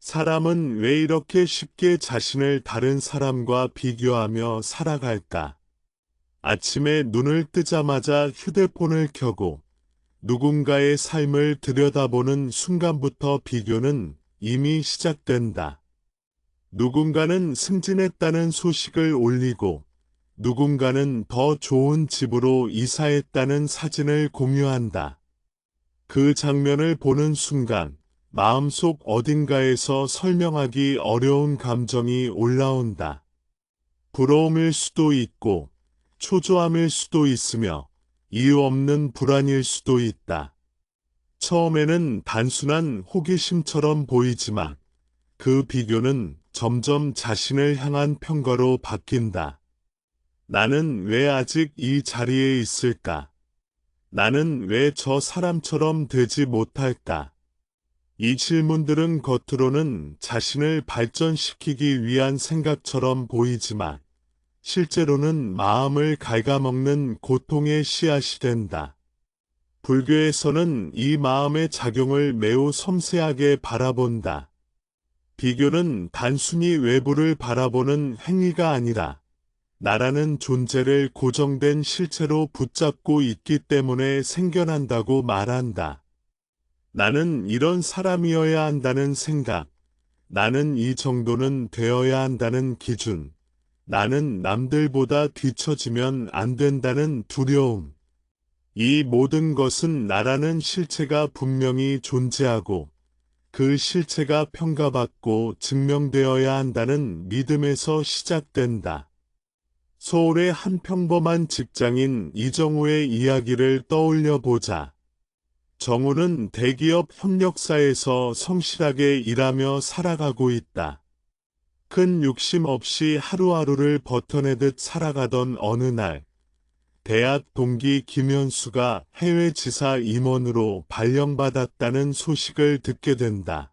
사람은 왜 이렇게 쉽게 자신을 다른 사람과 비교하며 살아갈까? 아침에 눈을 뜨자마자 휴대폰을 켜고 누군가의 삶을 들여다보는 순간부터 비교는 이미 시작된다. 누군가는 승진했다는 소식을 올리고 누군가는 더 좋은 집으로 이사했다는 사진을 공유한다. 그 장면을 보는 순간 마음속 어딘가에서 설명하기 어려운 감정이 올라온다. 부러움일 수도 있고 초조함일 수도 있으며 이유 없는 불안일 수도 있다. 처음에는 단순한 호기심처럼 보이지만 그 비교는 점점 자신을 향한 평가로 바뀐다. 나는 왜 아직 이 자리에 있을까? 나는 왜 저 사람처럼 되지 못할까? 이 질문들은 겉으로는 자신을 발전시키기 위한 생각처럼 보이지만 실제로는 마음을 갉아먹는 고통의 씨앗이 된다. 불교에서는 이 마음의 작용을 매우 섬세하게 바라본다. 비교는 단순히 외부를 바라보는 행위가 아니라 나라는 존재를 고정된 실체로 붙잡고 있기 때문에 생겨난다고 말한다. 나는 이런 사람이어야 한다는 생각, 나는 이 정도는 되어야 한다는 기준, 나는 남들보다 뒤처지면 안 된다는 두려움. 이 모든 것은 나라는 실체가 분명히 존재하고 그 실체가 평가받고 증명되어야 한다는 믿음에서 시작된다. 서울의 한 평범한 직장인 이정우의 이야기를 떠올려 보자. 정우는 대기업 협력사에서 성실하게 일하며 살아가고 있다. 큰 욕심 없이 하루하루를 버텨내듯 살아가던 어느 날, 대학 동기 김현수가 해외 지사 임원으로 발령받았다는 소식을 듣게 된다.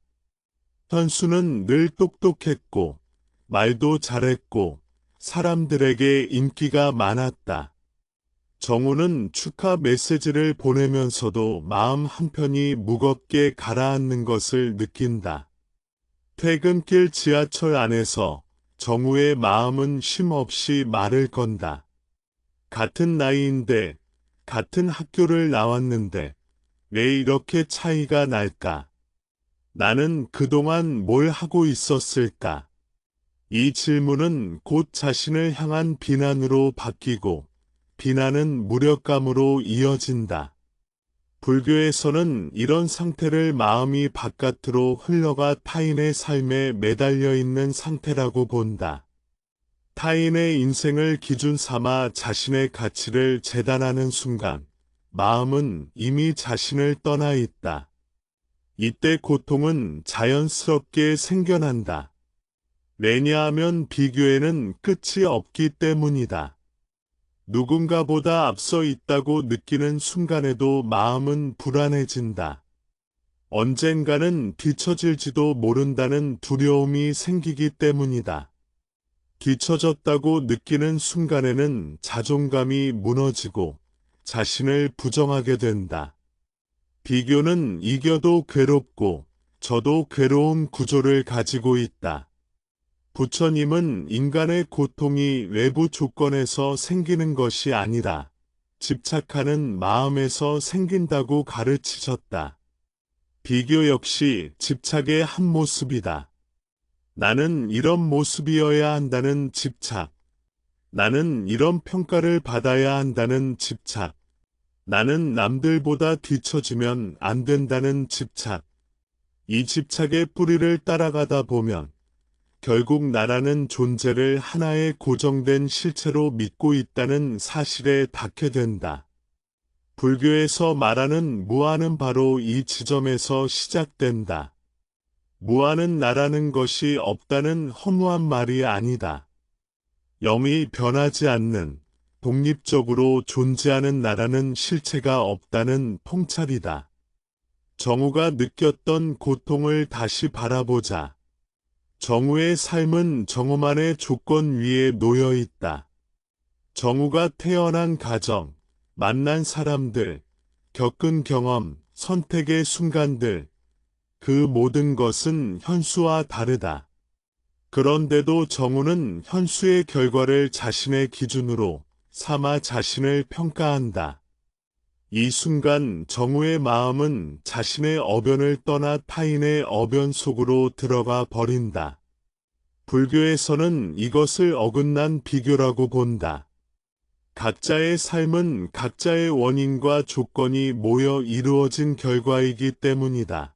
현수는 늘 똑똑했고, 말도 잘했고, 사람들에게 인기가 많았다. 정우는 축하 메시지를 보내면서도 마음 한편이 무겁게 가라앉는 것을 느낀다. 퇴근길 지하철 안에서 정우의 마음은 쉼없이 말을 건다. 같은 나이인데, 같은 학교를 나왔는데, 왜 이렇게 차이가 날까? 나는 그동안 뭘 하고 있었을까? 이 질문은 곧 자신을 향한 비난으로 바뀌고, 비난은 무력감으로 이어진다. 불교에서는 이런 상태를 마음이 바깥으로 흘러가 타인의 삶에 매달려 있는 상태라고 본다. 타인의 인생을 기준 삼아 자신의 가치를 재단하는 순간, 마음은 이미 자신을 떠나 있다. 이때 고통은 자연스럽게 생겨난다. 왜냐하면 비교에는 끝이 없기 때문이다. 누군가보다 앞서 있다고 느끼는 순간에도 마음은 불안해진다. 언젠가는 뒤처질지도 모른다는 두려움이 생기기 때문이다. 뒤처졌다고 느끼는 순간에는 자존감이 무너지고 자신을 부정하게 된다. 비교는 이겨도 괴롭고 저도 괴로운 구조를 가지고 있다. 부처님은 인간의 고통이 외부 조건에서 생기는 것이 아니라 집착하는 마음에서 생긴다고 가르치셨다. 비교 역시 집착의 한 모습이다. 나는 이런 모습이어야 한다는 집착. 나는 이런 평가를 받아야 한다는 집착. 나는 남들보다 뒤처지면 안 된다는 집착. 이 집착의 뿌리를 따라가다 보면 결국 나라는 존재를 하나의 고정된 실체로 믿고 있다는 사실에 닿게 된다. 불교에서 말하는 무아는 바로 이 지점에서 시작된다. 무아는 나라는 것이 없다는 허무한 말이 아니다. 영이 변하지 않는, 독립적으로 존재하는 나라는 실체가 없다는 통찰이다. 정우가 느꼈던 고통을 다시 바라보자. 정우의 삶은 정우만의 조건 위에 놓여 있다. 정우가 태어난 가정, 만난 사람들, 겪은 경험, 선택의 순간들, 그 모든 것은 현수와 다르다. 그런데도 정우는 현수의 결과를 자신의 기준으로 삼아 자신을 평가한다. 이 순간 정우의 마음은 자신의 어변을 떠나 타인의 어변 속으로 들어가 버린다. 불교에서는 이것을 어긋난 비교라고 본다. 각자의 삶은 각자의 원인과 조건이 모여 이루어진 결과이기 때문이다.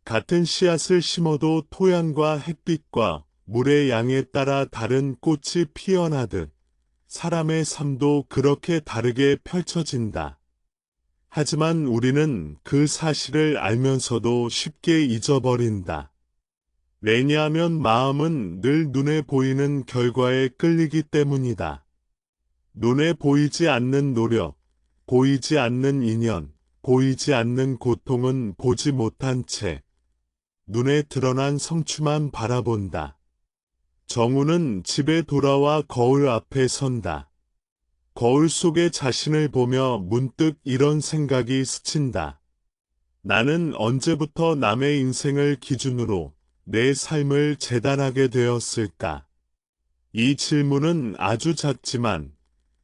같은 씨앗을 심어도 토양과 햇빛과 물의 양에 따라 다른 꽃이 피어나듯 사람의 삶도 그렇게 다르게 펼쳐진다. 하지만 우리는 그 사실을 알면서도 쉽게 잊어버린다. 왜냐하면 마음은 늘 눈에 보이는 결과에 끌리기 때문이다. 눈에 보이지 않는 노력, 보이지 않는 인연, 보이지 않는 고통은 보지 못한 채 눈에 드러난 성취만 바라본다. 정우는 집에 돌아와 거울 앞에 선다. 거울 속에 자신을 보며 문득 이런 생각이 스친다. 나는 언제부터 남의 인생을 기준으로 내 삶을 재단하게 되었을까? 이 질문은 아주 작지만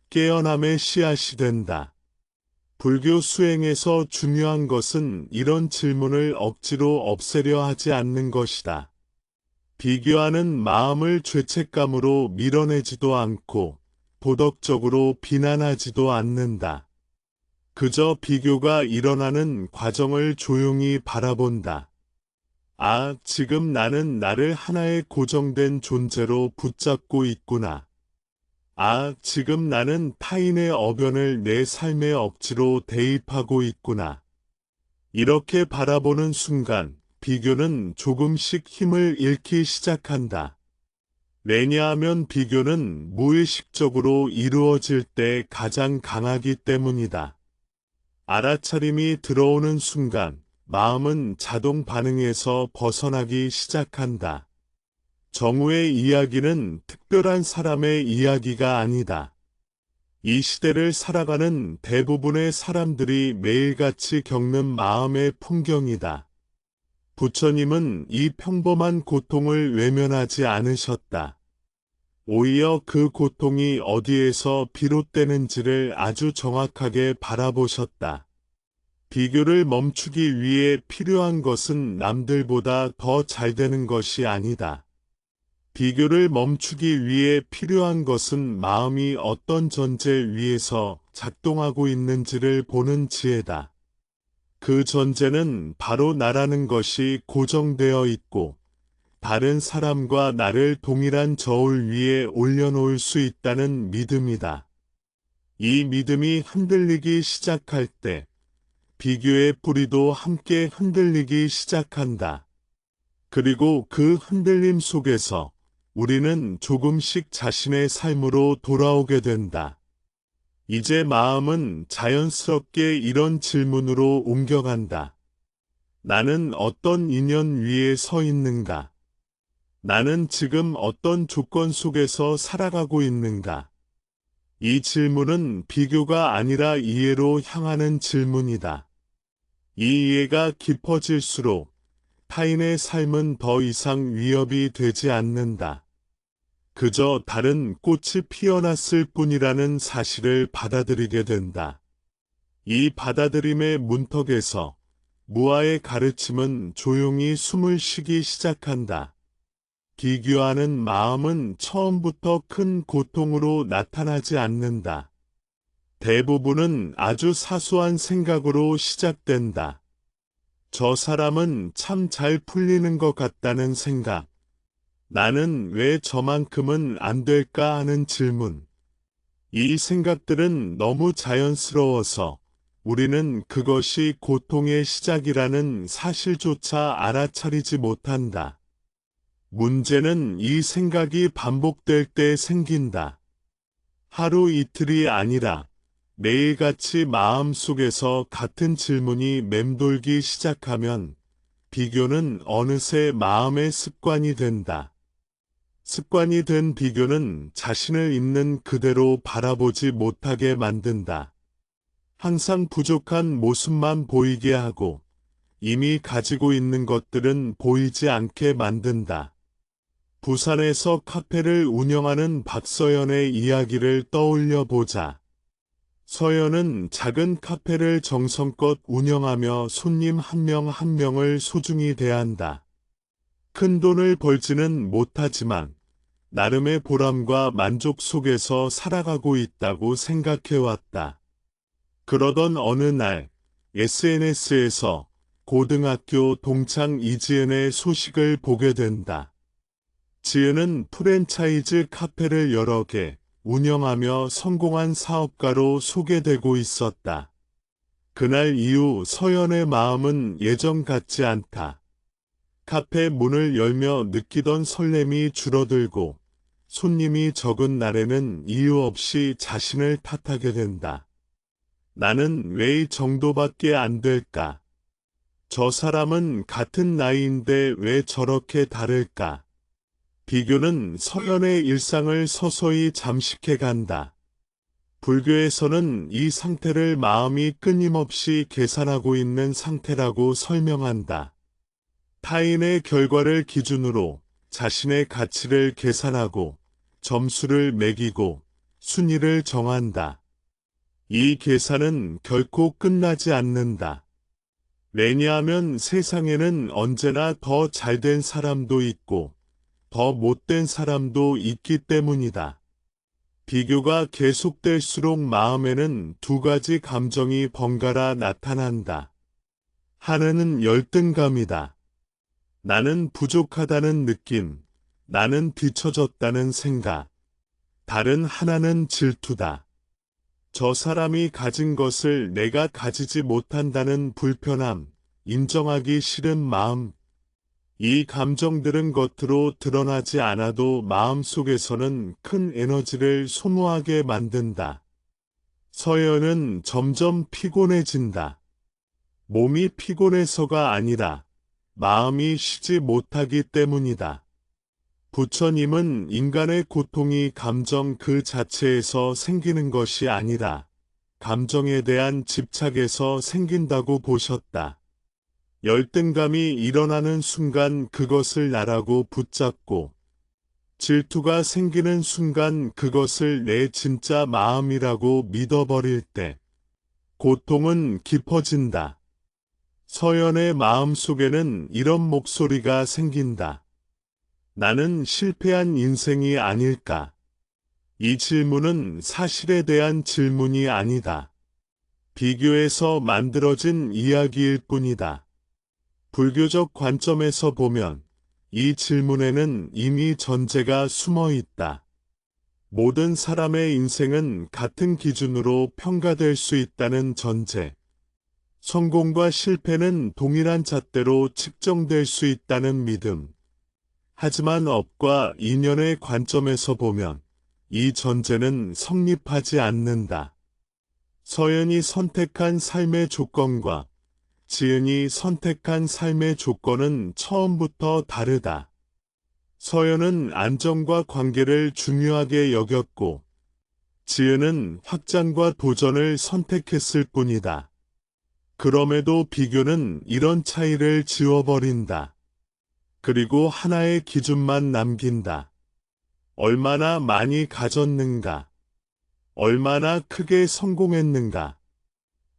깨어남의 씨앗이 된다. 불교 수행에서 중요한 것은 이런 질문을 억지로 없애려 하지 않는 것이다. 비교하는 마음을 죄책감으로 밀어내지도 않고 도덕적으로 비난하지도 않는다. 그저 비교가 일어나는 과정을 조용히 바라본다. 아, 지금 나는 나를 하나의 고정된 존재로 붙잡고 있구나. 아, 지금 나는 타인의 어변을 내 삶에 억지로 대입하고 있구나. 이렇게 바라보는 순간 비교는 조금씩 힘을 잃기 시작한다. 왜냐하면 비교는 무의식적으로 이루어질 때 가장 강하기 때문이다. 알아차림이 들어오는 순간 마음은 자동 반응에서 벗어나기 시작한다. 정우의 이야기는 특별한 사람의 이야기가 아니다. 이 시대를 살아가는 대부분의 사람들이 매일같이 겪는 마음의 풍경이다. 부처님은 이 평범한 고통을 외면하지 않으셨다. 오히려 그 고통이 어디에서 비롯되는지를 아주 정확하게 바라보셨다. 비교를 멈추기 위해 필요한 것은 남들보다 더 잘 되는 것이 아니다. 비교를 멈추기 위해 필요한 것은 마음이 어떤 전제 위에서 작동하고 있는지를 보는 지혜다. 그 전제는 바로 나라는 것이 고정되어 있고 다른 사람과 나를 동일한 저울 위에 올려놓을 수 있다는 믿음이다. 이 믿음이 흔들리기 시작할 때 비교의 뿌리도 함께 흔들리기 시작한다. 그리고 그 흔들림 속에서 우리는 조금씩 자신의 삶으로 돌아오게 된다. 이제 마음은 자연스럽게 이런 질문으로 옮겨간다. 나는 어떤 인연 위에 서 있는가? 나는 지금 어떤 조건 속에서 살아가고 있는가? 이 질문은 비교가 아니라 이해로 향하는 질문이다. 이 이해가 깊어질수록 타인의 삶은 더 이상 위협이 되지 않는다. 그저 다른 꽃이 피어났을 뿐이라는 사실을 받아들이게 된다. 이 받아들임의 문턱에서 무아의 가르침은 조용히 숨을 쉬기 시작한다. 비교하는 마음은 처음부터 큰 고통으로 나타나지 않는다. 대부분은 아주 사소한 생각으로 시작된다. 저 사람은 참 잘 풀리는 것 같다는 생각. 나는 왜 저만큼은 안 될까 하는 질문. 이 생각들은 너무 자연스러워서 우리는 그것이 고통의 시작이라는 사실조차 알아차리지 못한다. 문제는 이 생각이 반복될 때 생긴다. 하루 이틀이 아니라 매일같이 마음속에서 같은 질문이 맴돌기 시작하면 비교는 어느새 마음의 습관이 된다. 습관이 된 비교는 자신을 있는 그대로 바라보지 못하게 만든다. 항상 부족한 모습만 보이게 하고 이미 가지고 있는 것들은 보이지 않게 만든다. 부산에서 카페를 운영하는 박서연의 이야기를 떠올려 보자. 서연은 작은 카페를 정성껏 운영하며 손님 한 명 한 명을 소중히 대한다. 큰 돈을 벌지는 못하지만 나름의 보람과 만족 속에서 살아가고 있다고 생각해왔다. 그러던 어느 날 SNS에서 고등학교 동창 이지은의 소식을 보게 된다. 지은은 프랜차이즈 카페를 여러 개 운영하며 성공한 사업가로 소개되고 있었다. 그날 이후 서연의 마음은 예전 같지 않다. 카페 문을 열며 느끼던 설렘이 줄어들고 손님이 적은 날에는 이유 없이 자신을 탓하게 된다. 나는 왜 이 정도밖에 안 될까? 저 사람은 같은 나이인데 왜 저렇게 다를까? 비교는 서연의 일상을 서서히 잠식해 간다. 불교에서는 이 상태를 마음이 끊임없이 계산하고 있는 상태라고 설명한다. 타인의 결과를 기준으로 자신의 가치를 계산하고 점수를 매기고 순위를 정한다. 이 계산은 결코 끝나지 않는다. 왜냐하면 세상에는 언제나 더 잘된 사람도 있고 더 못된 사람도 있기 때문이다. 비교가 계속될수록 마음에는 두 가지 감정이 번갈아 나타난다. 하나는 열등감이다. 나는 부족하다는 느낌, 나는 뒤처졌다는 생각. 다른 하나는 질투다. 저 사람이 가진 것을 내가 가지지 못한다는 불편함, 인정하기 싫은 마음. 이 감정들은 겉으로 드러나지 않아도 마음속에서는 큰 에너지를 소모하게 만든다. 서연은 점점 피곤해진다. 몸이 피곤해서가 아니라 마음이 쉬지 못하기 때문이다. 부처님은 인간의 고통이 감정 그 자체에서 생기는 것이 아니라 감정에 대한 집착에서 생긴다고 보셨다. 열등감이 일어나는 순간 그것을 나라고 붙잡고 질투가 생기는 순간 그것을 내 진짜 마음이라고 믿어버릴 때 고통은 깊어진다. 서연의 마음속에는 이런 목소리가 생긴다. 나는 실패한 인생이 아닐까? 이 질문은 사실에 대한 질문이 아니다. 비교에서 만들어진 이야기일 뿐이다. 불교적 관점에서 보면 이 질문에는 이미 전제가 숨어 있다. 모든 사람의 인생은 같은 기준으로 평가될 수 있다는 전제. 성공과 실패는 동일한 잣대로 측정될 수 있다는 믿음. 하지만 업과 인연의 관점에서 보면 이 전제는 성립하지 않는다. 서연이 선택한 삶의 조건과 지은이 선택한 삶의 조건은 처음부터 다르다. 서연은 안정과 관계를 중요하게 여겼고 지은은 확장과 도전을 선택했을 뿐이다. 그럼에도 비교는 이런 차이를 지워버린다. 그리고 하나의 기준만 남긴다. 얼마나 많이 가졌는가? 얼마나 크게 성공했는가?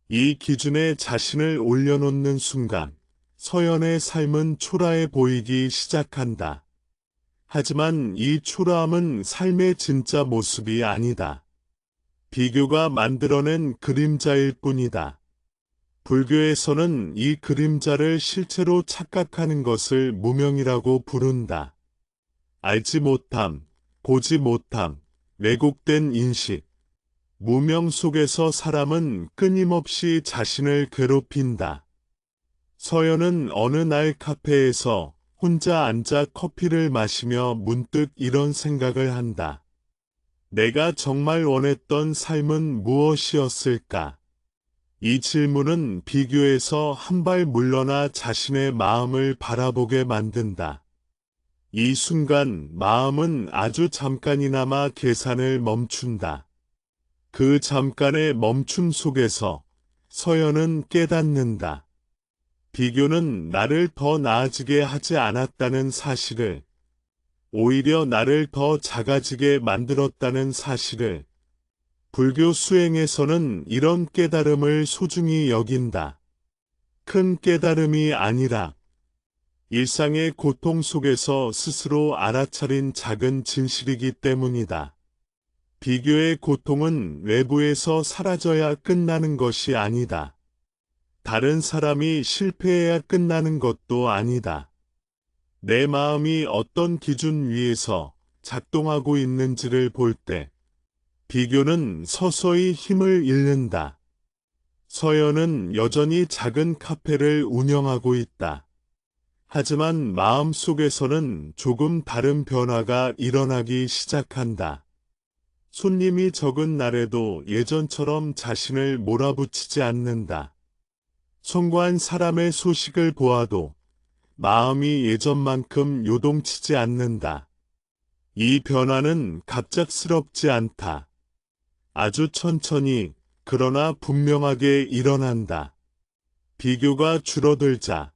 이 기준에 자신을 올려놓는 순간 서연의 삶은 초라해 보이기 시작한다. 하지만 이 초라함은 삶의 진짜 모습이 아니다. 비교가 만들어낸 그림자일 뿐이다. 불교에서는 이 그림자를 실체로 착각하는 것을 무명이라고 부른다. 알지 못함, 보지 못함, 왜곡된 인식. 무명 속에서 사람은 끊임없이 자신을 괴롭힌다. 서연은 어느 날 카페에서 혼자 앉아 커피를 마시며 문득 이런 생각을 한다. 내가 정말 원했던 삶은 무엇이었을까? 이 질문은 비교에서 한 발 물러나 자신의 마음을 바라보게 만든다. 이 순간 마음은 아주 잠깐이나마 계산을 멈춘다. 그 잠깐의 멈춤 속에서 서연은 깨닫는다. 비교는 나를 더 나아지게 하지 않았다는 사실을, 오히려 나를 더 작아지게 만들었다는 사실을, 불교 수행에서는 이런 깨달음을 소중히 여긴다. 큰 깨달음이 아니라 일상의 고통 속에서 스스로 알아차린 작은 진실이기 때문이다. 비교의 고통은 외부에서 사라져야 끝나는 것이 아니다. 다른 사람이 실패해야 끝나는 것도 아니다. 내 마음이 어떤 기준 위에서 작동하고 있는지를 볼 때 비교는 서서히 힘을 잃는다. 서연은 여전히 작은 카페를 운영하고 있다. 하지만 마음속에서는 조금 다른 변화가 일어나기 시작한다. 손님이 적은 날에도 예전처럼 자신을 몰아붙이지 않는다. 성공한 사람의 소식을 보아도 마음이 예전만큼 요동치지 않는다. 이 변화는 갑작스럽지 않다. 아주 천천히, 그러나 분명하게 일어난다. 비교가 줄어들자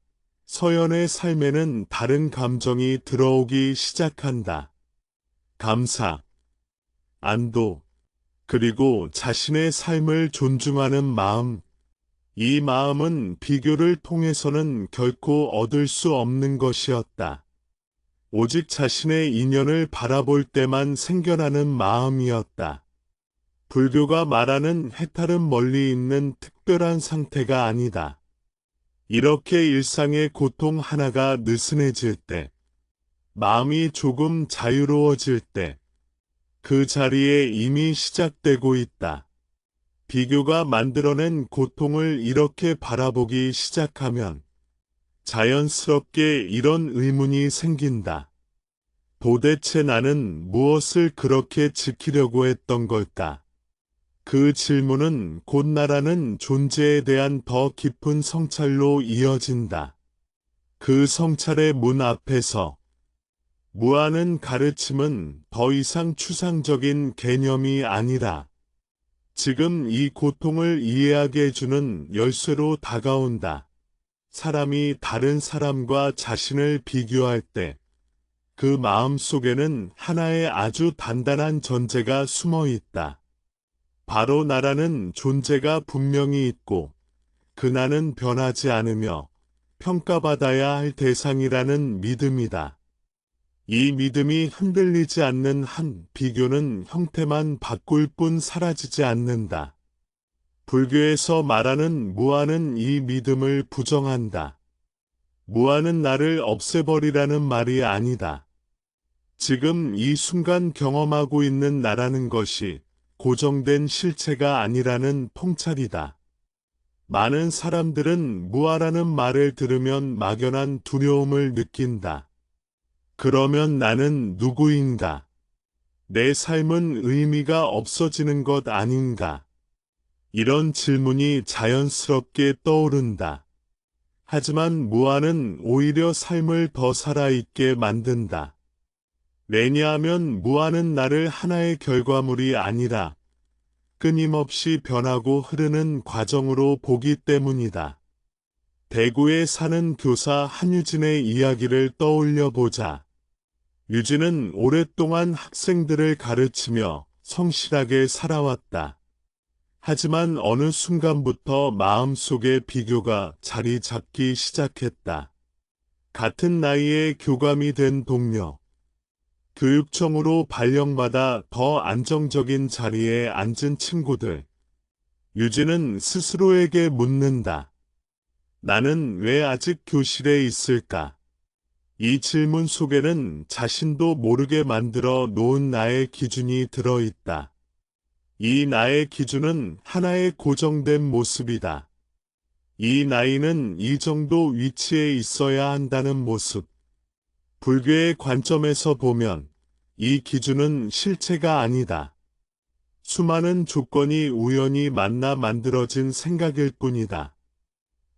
서연의 삶에는 다른 감정이 들어오기 시작한다. 감사, 안도, 그리고 자신의 삶을 존중하는 마음. 이 마음은 비교를 통해서는 결코 얻을 수 없는 것이었다. 오직 자신의 인연을 바라볼 때만 생겨나는 마음이었다. 불교가 말하는 해탈은 멀리 있는 특별한 상태가 아니다. 이렇게 일상의 고통 하나가 느슨해질 때, 마음이 조금 자유로워질 때, 그 자리에 이미 시작되고 있다. 비교가 만들어낸 고통을 이렇게 바라보기 시작하면 자연스럽게 이런 의문이 생긴다. 도대체 나는 무엇을 그렇게 지키려고 했던 걸까? 그 질문은 곧 나라는 존재에 대한 더 깊은 성찰로 이어진다. 그 성찰의 문 앞에서 무아는 가르침은 더 이상 추상적인 개념이 아니라 지금 이 고통을 이해하게 해주는 열쇠로 다가온다. 사람이 다른 사람과 자신을 비교할 때 그 마음 속에는 하나의 아주 단단한 전제가 숨어 있다. 바로 나라는 존재가 분명히 있고 그 나는 변하지 않으며 평가받아야 할 대상이라는 믿음이다. 이 믿음이 흔들리지 않는 한 비교는 형태만 바꿀 뿐 사라지지 않는다. 불교에서 말하는 무아는 이 믿음을 부정한다. 무아는 나를 없애버리라는 말이 아니다. 지금 이 순간 경험하고 있는 나라는 것이 고정된 실체가 아니라는 통찰이다. 많은 사람들은 무아라는 말을 들으면 막연한 두려움을 느낀다. 그러면 나는 누구인가? 내 삶은 의미가 없어지는 것 아닌가? 이런 질문이 자연스럽게 떠오른다. 하지만 무아는 오히려 삶을 더 살아있게 만든다. 왜냐하면 무아는 나를 하나의 결과물이 아니라 끊임없이 변하고 흐르는 과정으로 보기 때문이다. 대구에 사는 교사 한유진의 이야기를 떠올려 보자. 유진은 오랫동안 학생들을 가르치며 성실하게 살아왔다. 하지만 어느 순간부터 마음속에 비교가 자리 잡기 시작했다. 같은 나이에 교감이 된 동료, 교육청으로 발령받아 더 안정적인 자리에 앉은 친구들. 유진은 스스로에게 묻는다. 나는 왜 아직 교실에 있을까? 이 질문 속에는 자신도 모르게 만들어 놓은 나의 기준이 들어있다. 이 나의 기준은 하나의 고정된 모습이다. 이 나이는 이 정도 위치에 있어야 한다는 모습. 불교의 관점에서 보면 이 기준은 실체가 아니다. 수많은 조건이 우연히 만나 만들어진 생각일 뿐이다.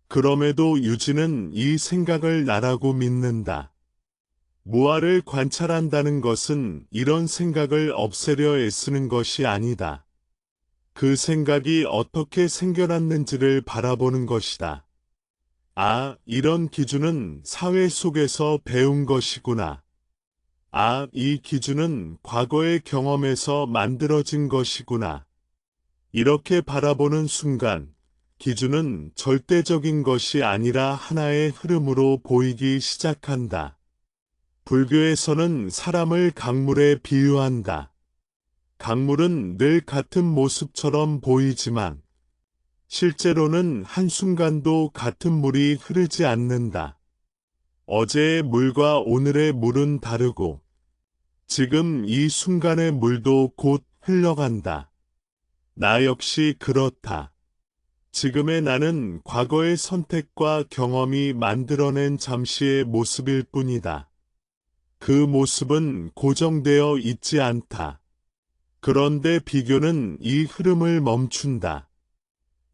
그럼에도 유진은 이 생각을 나라고 믿는다. 무아를 관찰한다는 것은 이런 생각을 없애려 애쓰는 것이 아니다. 그 생각이 어떻게 생겨났는지를 바라보는 것이다. 아, 이런 기준은 사회 속에서 배운 것이구나. 아, 이 기준은 과거의 경험에서 만들어진 것이구나. 이렇게 바라보는 순간, 기준은 절대적인 것이 아니라 하나의 흐름으로 보이기 시작한다. 불교에서는 사람을 강물에 비유한다. 강물은 늘 같은 모습처럼 보이지만, 실제로는 한순간도 같은 물이 흐르지 않는다. 어제의 물과 오늘의 물은 다르고, 지금 이 순간의 물도 곧 흘러간다. 나 역시 그렇다. 지금의 나는 과거의 선택과 경험이 만들어낸 잠시의 모습일 뿐이다. 그 모습은 고정되어 있지 않다. 그런데 비교는 이 흐름을 멈춘다.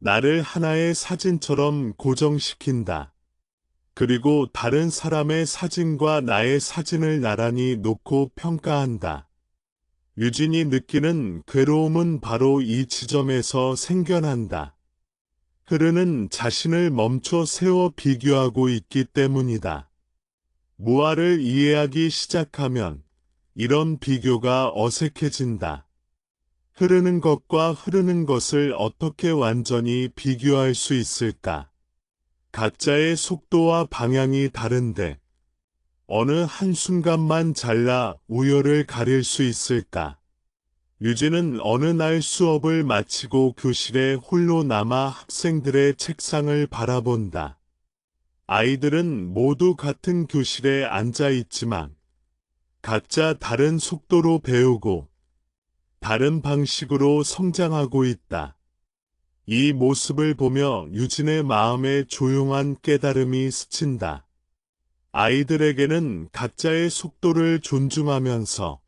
나를 하나의 사진처럼 고정시킨다. 그리고 다른 사람의 사진과 나의 사진을 나란히 놓고 평가한다. 유진이 느끼는 괴로움은 바로 이 지점에서 생겨난다. 흐르는 자신을 멈춰 세워 비교하고 있기 때문이다. 무아를 이해하기 시작하면 이런 비교가 어색해진다. 흐르는 것과 흐르는 것을 어떻게 완전히 비교할 수 있을까? 각자의 속도와 방향이 다른데 어느 한순간만 잘라 우열을 가릴 수 있을까? 유진은 어느 날 수업을 마치고 교실에 홀로 남아 학생들의 책상을 바라본다. 아이들은 모두 같은 교실에 앉아 있지만 각자 다른 속도로 배우고 다른 방식으로 성장하고 있다. 이 모습을 보며 유진의 마음에 조용한 깨달음이 스친다. 아이들에게는 각자의 속도를 존중하면서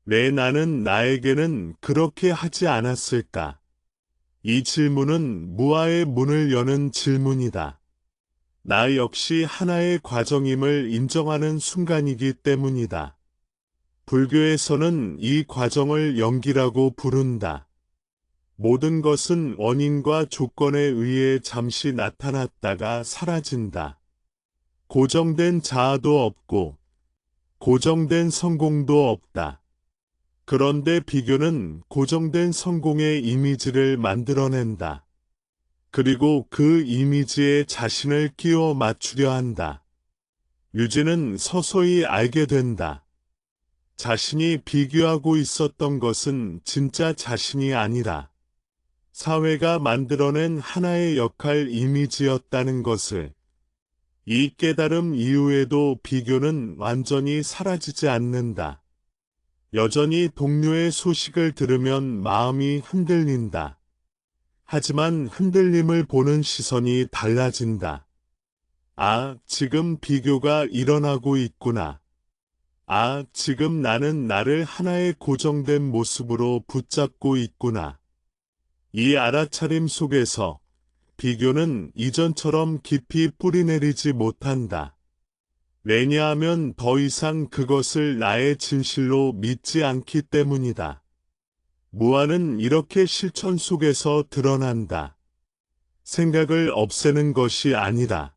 왜 나는 나에게는 그렇게 하지 않았을까? 이 질문은 무아의 문을 여는 질문이다. 나 역시 하나의 과정임을 인정하는 순간이기 때문이다. 불교에서는 이 과정을 연기라고 부른다. 모든 것은 원인과 조건에 의해 잠시 나타났다가 사라진다. 고정된 자아도 없고 고정된 성공도 없다. 그런데 비교는 고정된 성공의 이미지를 만들어낸다. 그리고 그 이미지에 자신을 끼워 맞추려 한다. 유진은 서서히 알게 된다. 자신이 비교하고 있었던 것은 진짜 자신이 아니라 사회가 만들어낸 하나의 역할 이미지였다는 것을. 이 깨달음 이후에도 비교는 완전히 사라지지 않는다. 여전히 동료의 소식을 들으면 마음이 흔들린다. 하지만 흔들림을 보는 시선이 달라진다. 아, 지금 비교가 일어나고 있구나. 아, 지금 나는 나를 하나의 고정된 모습으로 붙잡고 있구나. 이 알아차림 속에서 비교는 이전처럼 깊이 뿌리내리지 못한다. 왜냐하면 더 이상 그것을 나의 진실로 믿지 않기 때문이다. 무아는 이렇게 실천 속에서 드러난다. 생각을 없애는 것이 아니라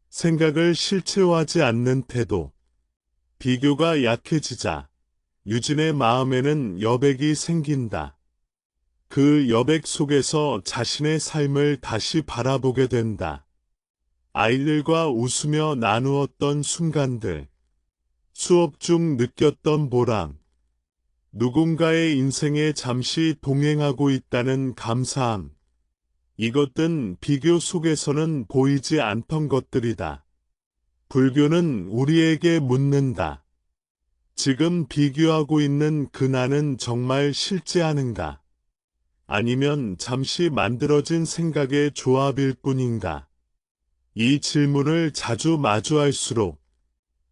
생각을 실체화하지 않는 태도. 비교가 약해지자 유진의 마음에는 여백이 생긴다. 그 여백 속에서 자신의 삶을 다시 바라보게 된다. 아이들과 웃으며 나누었던 순간들, 수업 중 느꼈던 보람, 누군가의 인생에 잠시 동행하고 있다는 감사함, 이것은 비교 속에서는 보이지 않던 것들이다. 불교는 우리에게 묻는다. 지금 비교하고 있는 그 나는 정말 실제하는가? 아니면 잠시 만들어진 생각의 조합일 뿐인가? 이 질문을 자주 마주할수록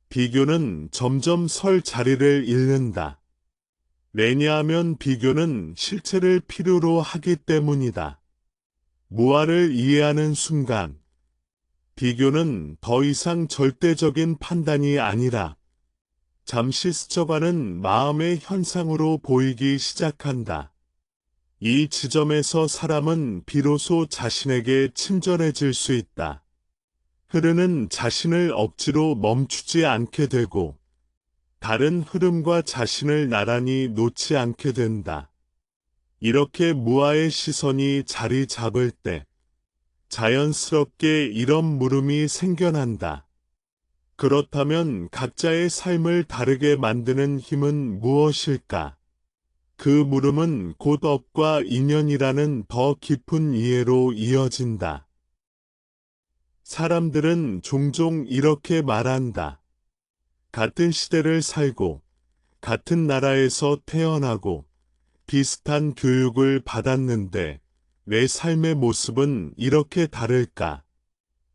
비교는 점점 설 자리를 잃는다. 왜냐하면 비교는 실체를 필요로 하기 때문이다. 무아를 이해하는 순간, 비교는 더 이상 절대적인 판단이 아니라 잠시 스쳐가는 마음의 현상으로 보이기 시작한다. 이 지점에서 사람은 비로소 자신에게 친절해질 수 있다. 흐르는 자신을 억지로 멈추지 않게 되고 다른 흐름과 자신을 나란히 놓지 않게 된다. 이렇게 무아의 시선이 자리 잡을 때 자연스럽게 이런 물음이 생겨난다. 그렇다면 각자의 삶을 다르게 만드는 힘은 무엇일까? 그 물음은 곧 업과 인연이라는 더 깊은 이해로 이어진다. 사람들은 종종 이렇게 말한다. 같은 시대를 살고, 같은 나라에서 태어나고, 비슷한 교육을 받았는데, 내 삶의 모습은 이렇게 다를까?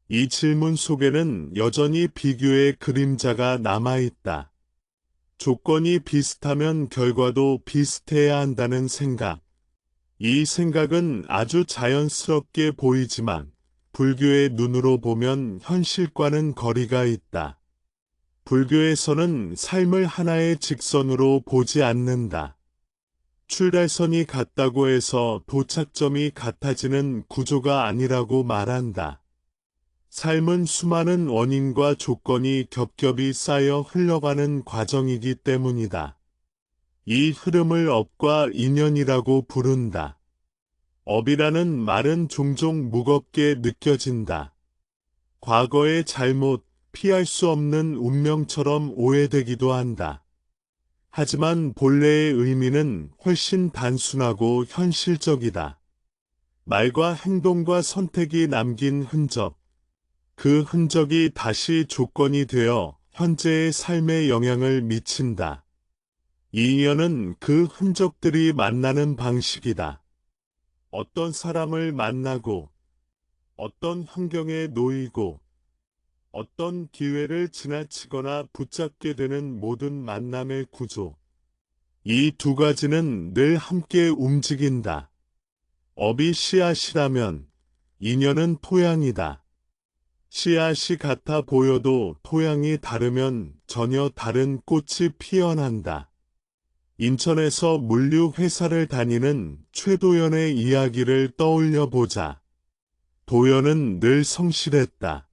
이 질문 속에는 여전히 비교의 그림자가 남아있다. 조건이 비슷하면 결과도 비슷해야 한다는 생각. 이 생각은 아주 자연스럽게 보이지만 불교의 눈으로 보면 현실과는 거리가 있다. 불교에서는 삶을 하나의 직선으로 보지 않는다. 출발선이 같다고 해서 도착점이 같아지는 구조가 아니라고 말한다. 삶은 수많은 원인과 조건이 겹겹이 쌓여 흘러가는 과정이기 때문이다. 이 흐름을 업과 인연이라고 부른다. 업이라는 말은 종종 무겁게 느껴진다. 과거의 잘못, 피할 수 없는 운명처럼 오해되기도 한다. 하지만 본래의 의미는 훨씬 단순하고 현실적이다. 말과 행동과 선택이 남긴 흔적, 그 흔적이 다시 조건이 되어 현재의 삶에 영향을 미친다. 이 인연은 그 흔적들이 만나는 방식이다. 어떤 사람을 만나고, 어떤 환경에 놓이고, 어떤 기회를 지나치거나 붙잡게 되는 모든 만남의 구조. 이 두 가지는 늘 함께 움직인다. 업이 씨앗이라면 인연은 토양이다. 씨앗이 같아 보여도 토양이 다르면 전혀 다른 꽃이 피어난다. 인천에서 물류 회사를 다니는 최도연의 이야기를 떠올려 보자. 도연은 늘 성실했다.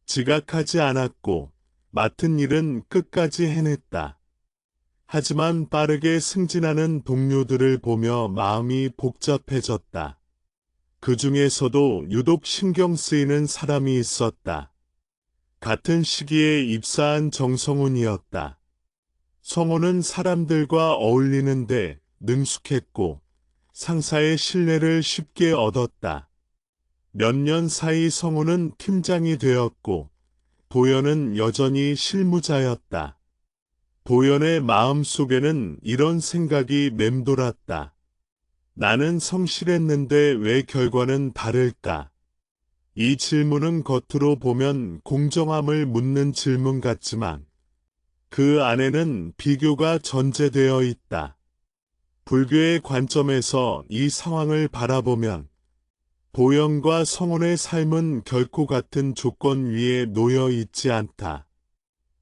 지각하지 않았고 맡은 일은 끝까지 해냈다. 하지만 빠르게 승진하는 동료들을 보며 마음이 복잡해졌다. 그 중에서도 유독 신경 쓰이는 사람이 있었다. 같은 시기에 입사한 정성훈이었다. 성훈은 사람들과 어울리는데 능숙했고 상사의 신뢰를 쉽게 얻었다. 몇 년 사이 성훈은 팀장이 되었고 도연은 여전히 실무자였다. 도연의 마음 속에는 이런 생각이 맴돌았다. 나는 성실했는데 왜 결과는 다를까? 이 질문은 겉으로 보면 공정함을 묻는 질문 같지만 그 안에는 비교가 전제되어 있다. 불교의 관점에서 이 상황을 바라보면 도연과 성훈의 삶은 결코 같은 조건 위에 놓여 있지 않다.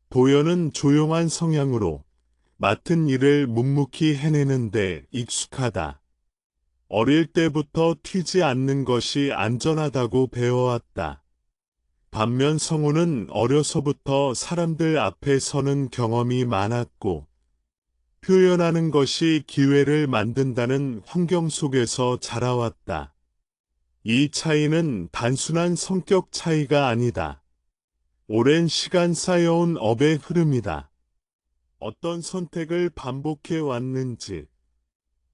도연은 조용한 성향으로 맡은 일을 묵묵히 해내는데 익숙하다. 어릴 때부터 튀지 않는 것이 안전하다고 배워왔다. 반면 성훈은 어려서부터 사람들 앞에 서는 경험이 많았고 표현하는 것이 기회를 만든다는 환경 속에서 자라왔다. 이 차이는 단순한 성격 차이가 아니다. 오랜 시간 쌓여온 업의 흐름이다. 어떤 선택을 반복해 왔는지,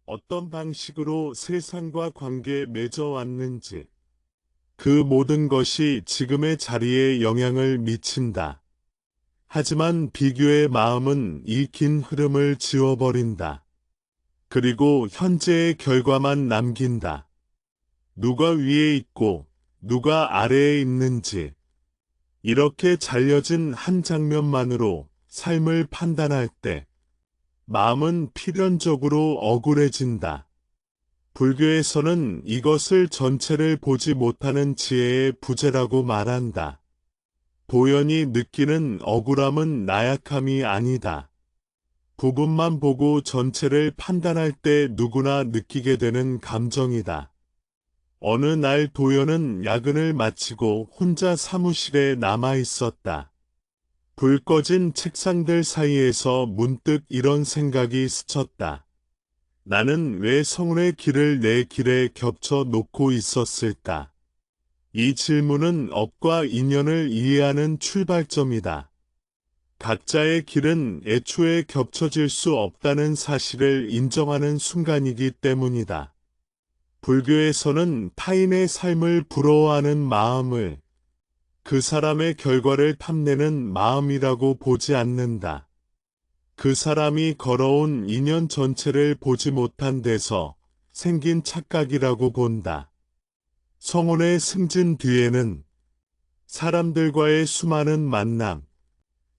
어떤 방식으로 세상과 관계 맺어왔는지, 그 모든 것이 지금의 자리에 영향을 미친다. 하지만 비교의 마음은 이 긴 흐름을 지워버린다. 그리고 현재의 결과만 남긴다. 누가 위에 있고 누가 아래에 있는지, 이렇게 잘려진 한 장면만으로 삶을 판단할 때 마음은 필연적으로 억울해진다. 불교에서는 이것을 전체를 보지 못하는 지혜의 부재라고 말한다. 도연이 느끼는 억울함은 나약함이 아니다. 부분만 보고 전체를 판단할 때 누구나 느끼게 되는 감정이다. 어느 날 도연은 야근을 마치고 혼자 사무실에 남아 있었다. 불 꺼진 책상들 사이에서 문득 이런 생각이 스쳤다. 나는 왜 성운의 길을 내 길에 겹쳐 놓고 있었을까? 이 질문은 업과 인연을 이해하는 출발점이다. 각자의 길은 애초에 겹쳐질 수 없다는 사실을 인정하는 순간이기 때문이다. 불교에서는 타인의 삶을 부러워하는 마음을 그 사람의 결과를 탐내는 마음이라고 보지 않는다. 그 사람이 걸어온 인연 전체를 보지 못한 데서 생긴 착각이라고 본다. 성혼의 승진 뒤에는 사람들과의 수많은 만남,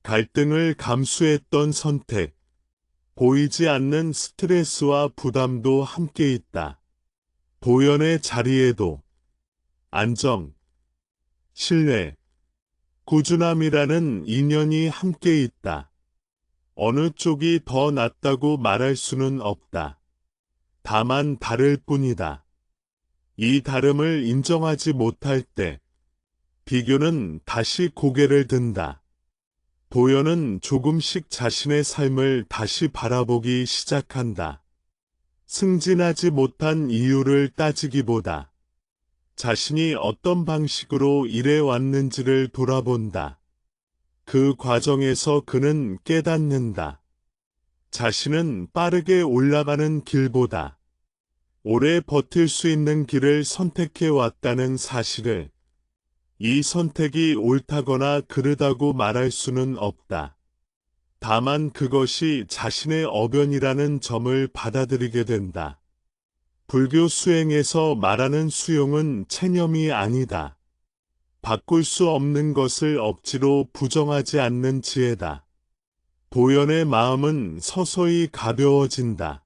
갈등을 감수했던 선택, 보이지 않는 스트레스와 부담도 함께 있다. 도연의 자리에도 안정, 신뢰, 꾸준함이라는 인연이 함께 있다. 어느 쪽이 더 낫다고 말할 수는 없다. 다만 다를 뿐이다. 이 다름을 인정하지 못할 때 비교는 다시 고개를 든다. 도연은 조금씩 자신의 삶을 다시 바라보기 시작한다. 승진하지 못한 이유를 따지기보다 자신이 어떤 방식으로 일해왔는지를 돌아본다. 그 과정에서 그는 깨닫는다. 자신은 빠르게 올라가는 길보다 오래 버틸 수 있는 길을 선택해 왔다는 사실을. 이 선택이 옳다거나 그르다고 말할 수는 없다. 다만 그것이 자신의 어변이라는 점을 받아들이게 된다. 불교 수행에서 말하는 수용은 체념이 아니다. 바꿀 수 없는 것을 억지로 부정하지 않는 지혜다. 도연의 마음은 서서히 가벼워진다.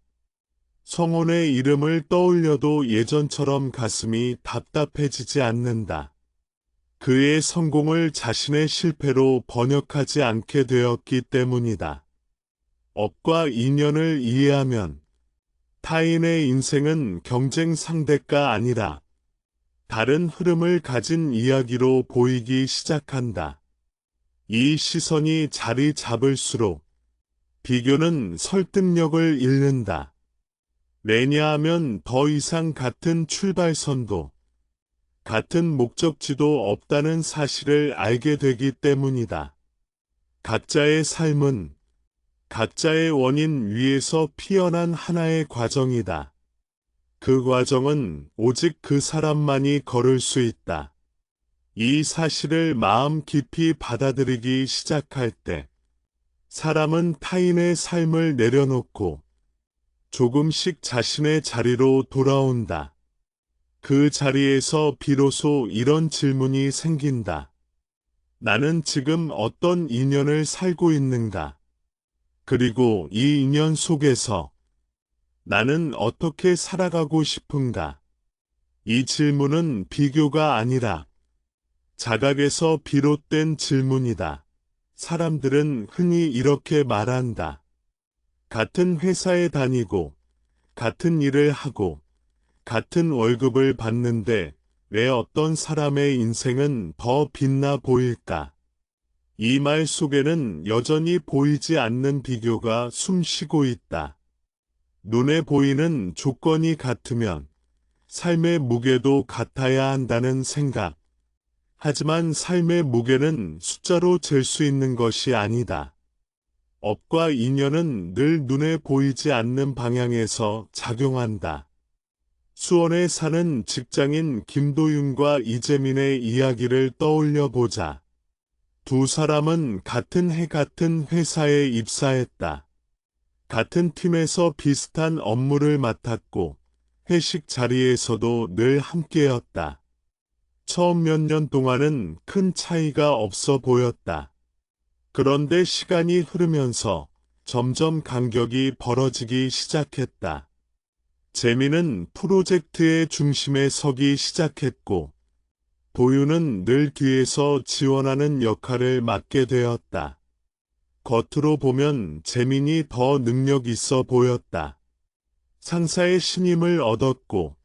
성혼의 이름을 떠올려도 예전처럼 가슴이 답답해지지 않는다. 그의 성공을 자신의 실패로 번역하지 않게 되었기 때문이다. 업과 인연을 이해하면 타인의 인생은 경쟁 상대가 아니라 다른 흐름을 가진 이야기로 보이기 시작한다. 이 시선이 자리 잡을수록 비교는 설득력을 잃는다. 왜냐하면 더 이상 같은 출발선도 같은 목적지도 없다는 사실을 알게 되기 때문이다. 각자의 삶은 각자의 원인 위에서 피어난 하나의 과정이다. 그 과정은 오직 그 사람만이 걸을 수 있다. 이 사실을 마음 깊이 받아들이기 시작할 때 사람은 타인의 삶을 내려놓고 조금씩 자신의 자리로 돌아온다. 그 자리에서 비로소 이런 질문이 생긴다. 나는 지금 어떤 인연을 살고 있는가? 그리고 이 인연 속에서 나는 어떻게 살아가고 싶은가? 이 질문은 비교가 아니라 자각에서 비롯된 질문이다. 사람들은 흔히 이렇게 말한다. 같은 회사에 다니고, 같은 일을 하고, 같은 월급을 받는데 왜 어떤 사람의 인생은 더 빛나 보일까? 이 말 속에는 여전히 보이지 않는 비교가 숨쉬고 있다. 눈에 보이는 조건이 같으면 삶의 무게도 같아야 한다는 생각. 하지만 삶의 무게는 숫자로 잴 수 있는 것이 아니다. 업과 인연은 늘 눈에 보이지 않는 방향에서 작용한다. 수원에 사는 직장인 김도윤과 이재민의 이야기를 떠올려 보자. 두 사람은 같은 해 같은 회사에 입사했다. 같은 팀에서 비슷한 업무를 맡았고 회식 자리에서도 늘 함께였다. 처음 몇 년 동안은 큰 차이가 없어 보였다. 그런데 시간이 흐르면서 점점 간격이 벌어지기 시작했다. 재민은 프로젝트의 중심에 서기 시작했고 도윤은 늘 뒤에서 지원하는 역할을 맡게 되었다. 겉으로 보면 재민이 더 능력 있어 보였다. 상사의 신임을 얻었고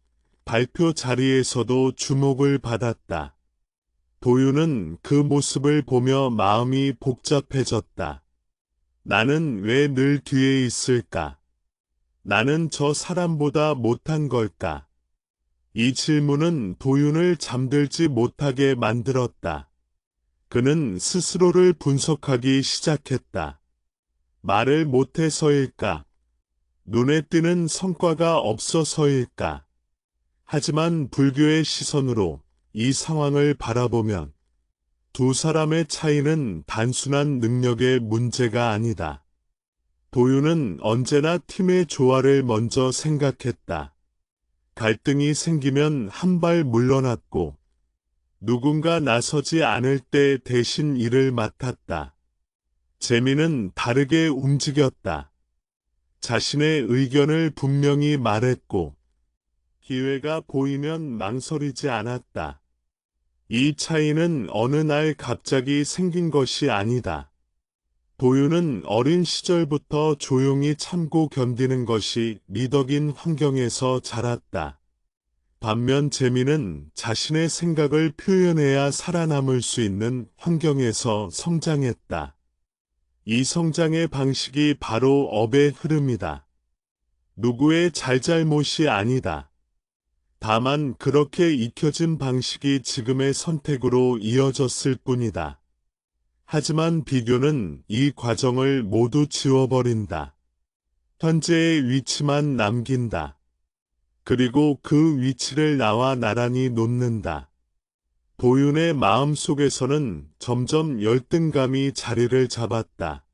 발표 자리에서도 주목을 받았다. 도윤은 그 모습을 보며 마음이 복잡해졌다. 나는 왜 늘 뒤에 있을까? 나는 저 사람보다 못한 걸까? 이 질문은 도윤을 잠들지 못하게 만들었다. 그는 스스로를 분석하기 시작했다. 말을 못해서일까? 눈에 띄는 성과가 없어서일까? 하지만 불교의 시선으로 이 상황을 바라보면 두 사람의 차이는 단순한 능력의 문제가 아니다. 도윤은 언제나 팀의 조화를 먼저 생각했다. 갈등이 생기면 한 발 물러났고 누군가 나서지 않을 때 대신 일을 맡았다. 재민은 다르게 움직였다. 자신의 의견을 분명히 말했고 기회가 보이면 망설이지 않았다. 이 차이는 어느 날 갑자기 생긴 것이 아니다. 도윤은 어린 시절부터 조용히 참고 견디는 것이 미덕인 환경에서 자랐다. 반면 재민은 자신의 생각을 표현해야 살아남을 수 있는 환경에서 성장했다. 이 성장의 방식이 바로 업의 흐름이다. 누구의 잘잘못이 아니다. 다만 그렇게 익혀진 방식이 지금의 선택으로 이어졌을 뿐이다. 하지만 비교는 이 과정을 모두 지워버린다. 현재의 위치만 남긴다. 그리고 그 위치를 나와 나란히 놓는다. 도윤의 마음속에서는 점점 열등감이 자리를 잡았다.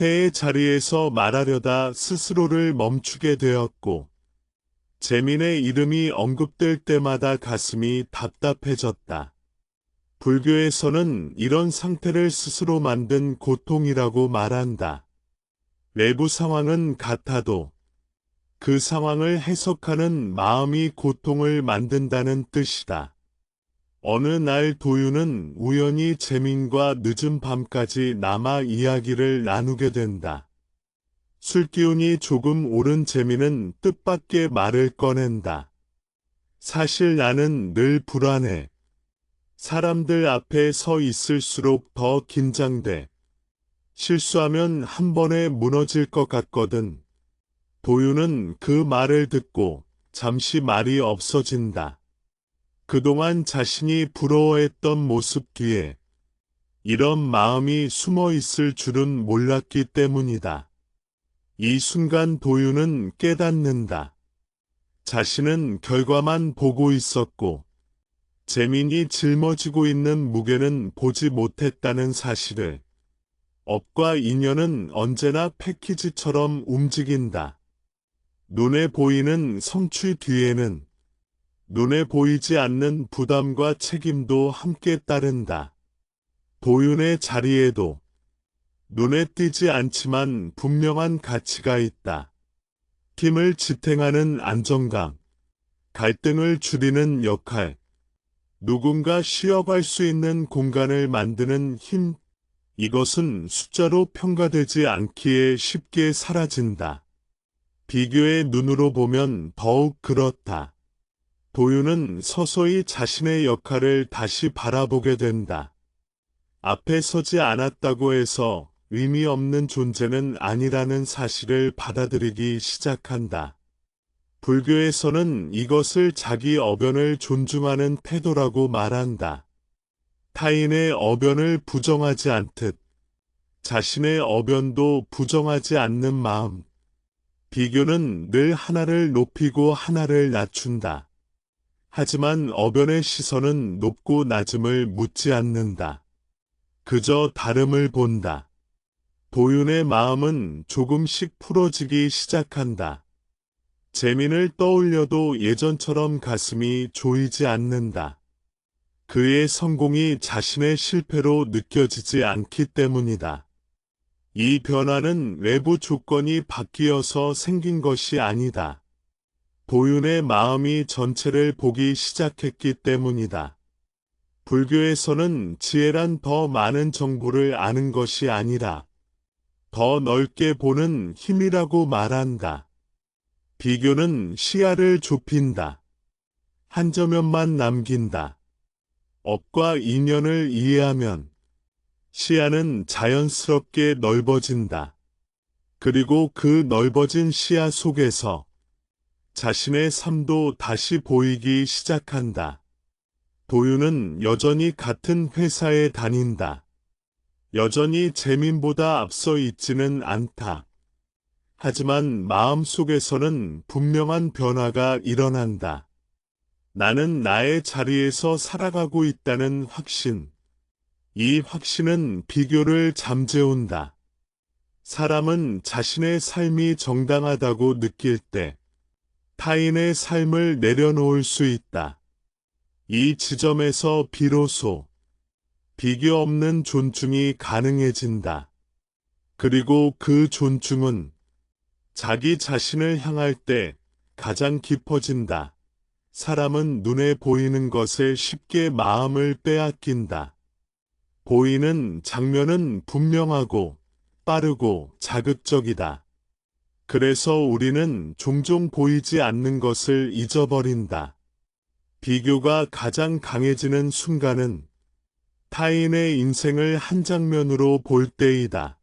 회의 자리에서 말하려다 스스로를 멈추게 되었고 재민의 이름이 언급될 때마다 가슴이 답답해졌다. 불교에서는 이런 상태를 스스로 만든 고통이라고 말한다. 외부 상황은 같아도 그 상황을 해석하는 마음이 고통을 만든다는 뜻이다. 어느 날 도윤은 우연히 재민과 늦은 밤까지 남아 이야기를 나누게 된다. 술기운이 조금 오른 재민은 뜻밖의 말을 꺼낸다. 사실 나는 늘 불안해. 사람들 앞에 서 있을수록 더 긴장돼. 실수하면 한 번에 무너질 것 같거든. 도윤은 그 말을 듣고 잠시 말이 없어진다. 그동안 자신이 부러워했던 모습 뒤에 이런 마음이 숨어 있을 줄은 몰랐기 때문이다. 이 순간 도윤은 깨닫는다. 자신은 결과만 보고 있었고 재민이 짊어지고 있는 무게는 보지 못했다는 사실을. 업과 인연은 언제나 패키지처럼 움직인다. 눈에 보이는 성취 뒤에는 눈에 보이지 않는 부담과 책임도 함께 따른다. 도윤의 자리에도 눈에 띄지 않지만 분명한 가치가 있다. 팀을 지탱하는 안정감, 갈등을 줄이는 역할, 누군가 쉬어갈 수 있는 공간을 만드는 힘, 이것은 숫자로 평가되지 않기에 쉽게 사라진다. 비교의 눈으로 보면 더욱 그렇다. 도윤은 서서히 자신의 역할을 다시 바라보게 된다. 앞에 서지 않았다고 해서 의미 없는 존재는 아니라는 사실을 받아들이기 시작한다. 불교에서는 이것을 자기 어변을 존중하는 태도라고 말한다. 타인의 어변을 부정하지 않듯 자신의 어변도 부정하지 않는 마음. 비교는 늘 하나를 높이고 하나를 낮춘다. 하지만 어변의 시선은 높고 낮음을 묻지 않는다. 그저 다름을 본다. 도윤의 마음은 조금씩 풀어지기 시작한다. 재민을 떠올려도 예전처럼 가슴이 조이지 않는다. 그의 성공이 자신의 실패로 느껴지지 않기 때문이다. 이 변화는 외부 조건이 바뀌어서 생긴 것이 아니다. 도윤의 마음이 전체를 보기 시작했기 때문이다. 불교에서는 지혜란 더 많은 정보를 아는 것이 아니라 더 넓게 보는 힘이라고 말한다. 비교는 시야를 좁힌다. 한 저면만 남긴다. 업과 인연을 이해하면 시야는 자연스럽게 넓어진다. 그리고 그 넓어진 시야 속에서 자신의 삶도 다시 보이기 시작한다. 도윤은 여전히 같은 회사에 다닌다. 여전히 재민보다 앞서 있지는 않다. 하지만 마음속에서는 분명한 변화가 일어난다. 나는 나의 자리에서 살아가고 있다는 확신. 이 확신은 비교를 잠재운다. 사람은 자신의 삶이 정당하다고 느낄 때 타인의 삶을 내려놓을 수 있다. 이 지점에서 비로소 비교 없는 존중이 가능해진다. 그리고 그 존중은 자기 자신을 향할 때 가장 깊어진다. 사람은 눈에 보이는 것에 쉽게 마음을 빼앗긴다. 보이는 장면은 분명하고 빠르고 자극적이다. 그래서 우리는 종종 보이지 않는 것을 잊어버린다. 비교가 가장 강해지는 순간은 타인의 인생을 한 장면으로 볼 때이다.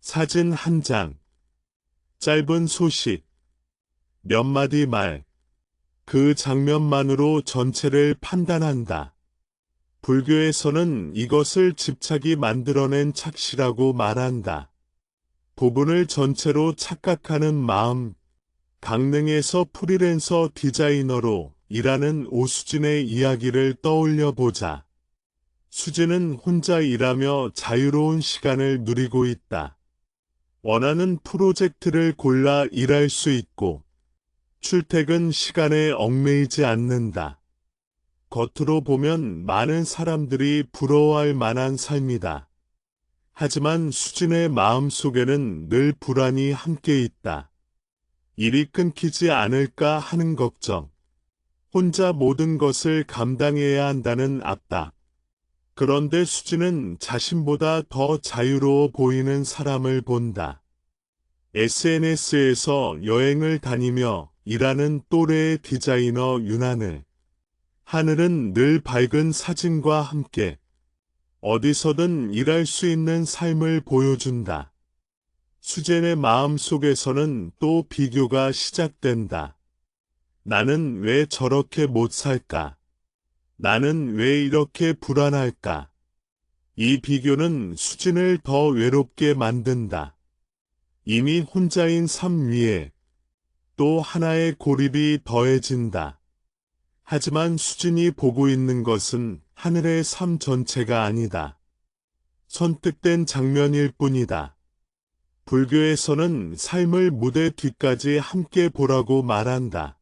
사진 한 장, 짧은 소식, 몇 마디 말, 그 장면만으로 전체를 판단한다. 불교에서는 이것을 집착이 만들어낸 착시라고 말한다. 부분을 전체로 착각하는 마음. 강릉에서 프리랜서 디자이너로 일하는 오수진의 이야기를 떠올려 보자. 수진은 혼자 일하며 자유로운 시간을 누리고 있다. 원하는 프로젝트를 골라 일할 수 있고 출퇴근 시간에 얽매이지 않는다. 겉으로 보면 많은 사람들이 부러워할 만한 삶이다. 하지만 수진의 마음속에는 늘 불안이 함께 있다. 일이 끊기지 않을까 하는 걱정. 혼자 모든 것을 감당해야 한다는 압박. 그런데 수진은 자신보다 더 자유로워 보이는 사람을 본다. SNS에서 여행을 다니며 일하는 또래의 디자이너 윤하늘. 하늘은 늘 밝은 사진과 함께 어디서든 일할 수 있는 삶을 보여준다. 수진의 마음 속에서는 또 비교가 시작된다. 나는 왜 저렇게 못 살까? 나는 왜 이렇게 불안할까? 이 비교는 수진을 더 외롭게 만든다. 이미 혼자인 삶 위에 또 하나의 고립이 더해진다. 하지만 수진이 보고 있는 것은 하늘의 삶 전체가 아니다. 선택된 장면일 뿐이다. 불교에서는 삶을 무대 뒤까지 함께 보라고 말한다.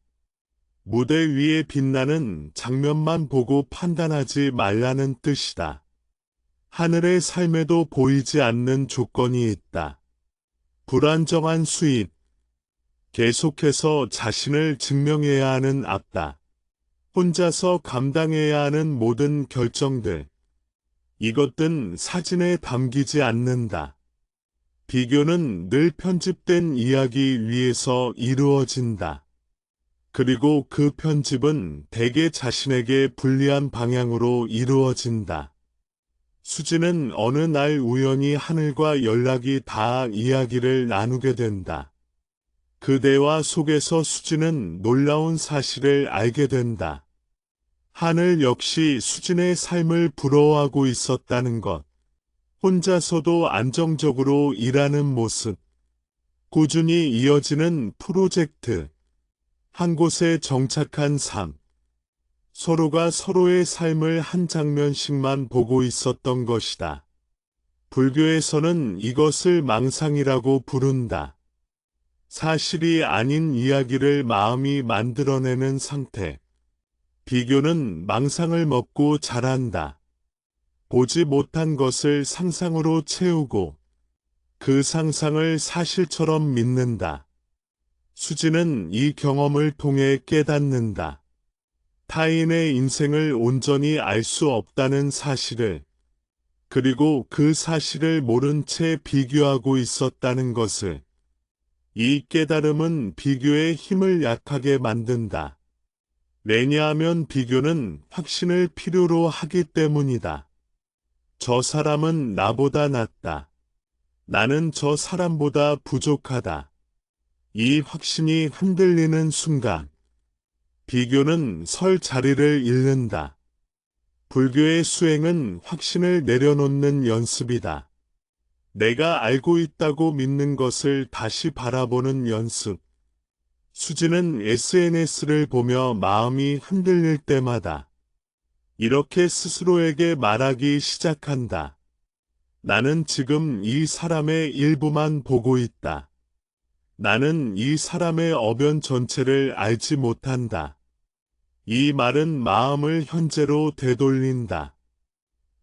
무대 위에 빛나는 장면만 보고 판단하지 말라는 뜻이다. 하늘의 삶에도 보이지 않는 조건이 있다. 불안정한 수입. 계속해서 자신을 증명해야 하는 압박. 혼자서 감당해야 하는 모든 결정들. 이것들은 사진에 담기지 않는다. 비교는 늘 편집된 이야기 위에서 이루어진다. 그리고 그 편집은 대개 자신에게 불리한 방향으로 이루어진다. 수진은 어느 날 우연히 하늘과 연락이 닿아 이야기를 나누게 된다. 그 대화 속에서 수진은 놀라운 사실을 알게 된다. 하늘 역시 수진의 삶을 부러워하고 있었다는 것. 혼자서도 안정적으로 일하는 모습. 꾸준히 이어지는 프로젝트. 한 곳에 정착한 삶. 서로가 서로의 삶을 한 장면씩만 보고 있었던 것이다. 불교에서는 이것을 망상이라고 부른다. 사실이 아닌 이야기를 마음이 만들어내는 상태. 비교는 망상을 먹고 자란다. 보지 못한 것을 상상으로 채우고 그 상상을 사실처럼 믿는다. 수진은 이 경험을 통해 깨닫는다. 타인의 인생을 온전히 알 수 없다는 사실을, 그리고 그 사실을 모른 채 비교하고 있었다는 것을. 이 깨달음은 비교의 힘을 약하게 만든다. 왜냐하면 비교는 확신을 필요로 하기 때문이다. 저 사람은 나보다 낫다. 나는 저 사람보다 부족하다. 이 확신이 흔들리는 순간, 비교는 설 자리를 잃는다. 불교의 수행은 확신을 내려놓는 연습이다. 내가 알고 있다고 믿는 것을 다시 바라보는 연습. 수지는 SNS를 보며 마음이 흔들릴 때마다 이렇게 스스로에게 말하기 시작한다. 나는 지금 이 사람의 일부만 보고 있다. 나는 이 사람의 어변 전체를 알지 못한다. 이 말은 마음을 현재로 되돌린다.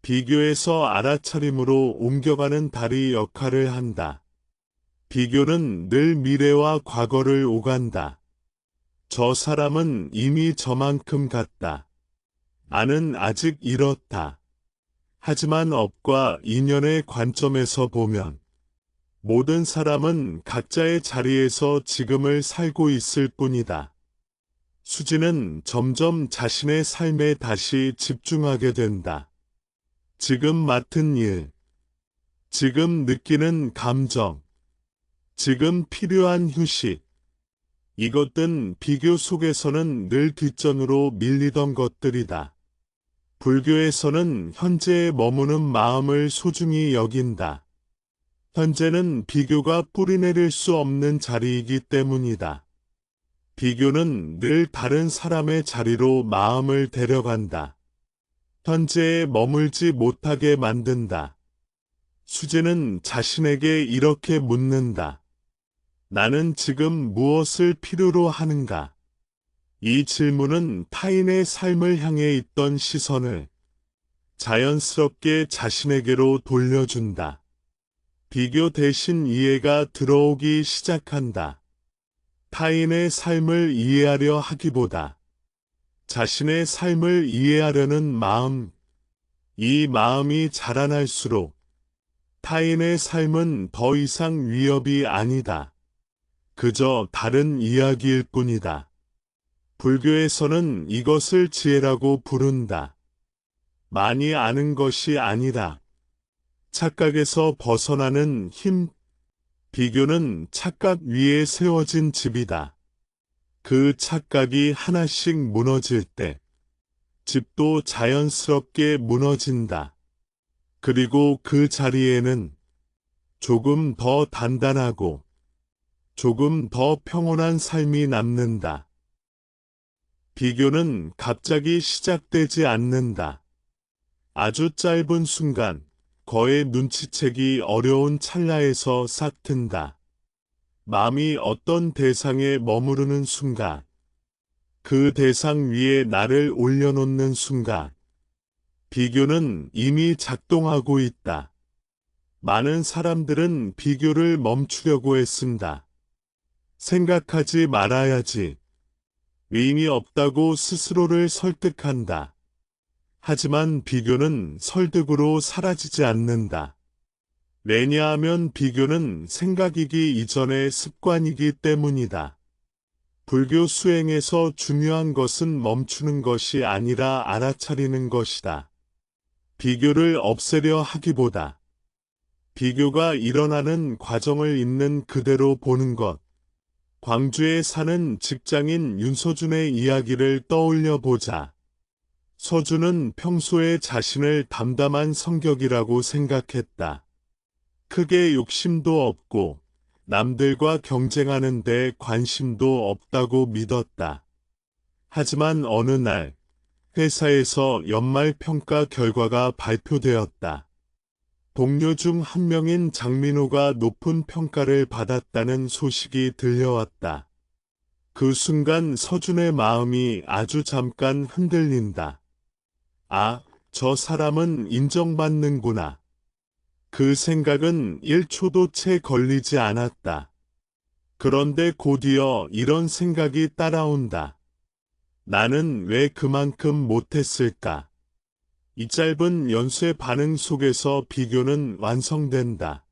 비교에서 알아차림으로 옮겨가는 다리 역할을 한다. 비교는 늘 미래와 과거를 오간다. 저 사람은 이미 저만큼 갔다. 나는 아직 이렇다. 하지만 업과 인연의 관점에서 보면 모든 사람은 각자의 자리에서 지금을 살고 있을 뿐이다. 수지는 점점 자신의 삶에 다시 집중하게 된다. 지금 맡은 일, 지금 느끼는 감정, 지금 필요한 휴식. 이것은 비교 속에서는 늘 뒷전으로 밀리던 것들이다. 불교에서는 현재에 머무는 마음을 소중히 여긴다. 현재는 비교가 뿌리내릴 수 없는 자리이기 때문이다. 비교는 늘 다른 사람의 자리로 마음을 데려간다. 현재에 머물지 못하게 만든다. 수지는 자신에게 이렇게 묻는다. 나는 지금 무엇을 필요로 하는가? 이 질문은 타인의 삶을 향해 있던 시선을 자연스럽게 자신에게로 돌려준다. 비교 대신 이해가 들어오기 시작한다. 타인의 삶을 이해하려 하기보다 자신의 삶을 이해하려는 마음, 이 마음이 자라날수록 타인의 삶은 더 이상 위협이 아니다. 그저 다른 이야기일 뿐이다. 불교에서는 이것을 지혜라고 부른다. 많이 아는 것이 아니라 착각에서 벗어나는 힘. 비교는 착각 위에 세워진 집이다. 그 착각이 하나씩 무너질 때 집도 자연스럽게 무너진다. 그리고 그 자리에는 조금 더 단단하고 조금 더 평온한 삶이 남는다. 비교는 갑자기 시작되지 않는다. 아주 짧은 순간, 거의 눈치채기 어려운 찰나에서 싹 튼다. 마음이 어떤 대상에 머무르는 순간, 그 대상 위에 나를 올려놓는 순간, 비교는 이미 작동하고 있다. 많은 사람들은 비교를 멈추려고 애쓴다. 생각하지 말아야지. 의미 없다고 스스로를 설득한다. 하지만 비교는 설득으로 사라지지 않는다. 왜냐하면 비교는 생각이기 이전의 습관이기 때문이다. 불교 수행에서 중요한 것은 멈추는 것이 아니라 알아차리는 것이다. 비교를 없애려 하기보다 비교가 일어나는 과정을 있는 그대로 보는 것. 광주에 사는 직장인 윤서준의 이야기를 떠올려 보자. 서준은 평소에 자신을 담담한 성격이라고 생각했다. 크게 욕심도 없고 남들과 경쟁하는 데 관심도 없다고 믿었다. 하지만 어느 날 회사에서 연말 평가 결과가 발표되었다. 동료 중 한 명인 장민호가 높은 평가를 받았다는 소식이 들려왔다. 그 순간 서준의 마음이 아주 잠깐 흔들린다. 아, 저 사람은 인정받는구나. 그 생각은 1초도 채 걸리지 않았다. 그런데 곧이어 이런 생각이 따라온다. 나는 왜 그만큼 못했을까? 이 짧은 연쇄 반응 속에서 비교는 완성된다.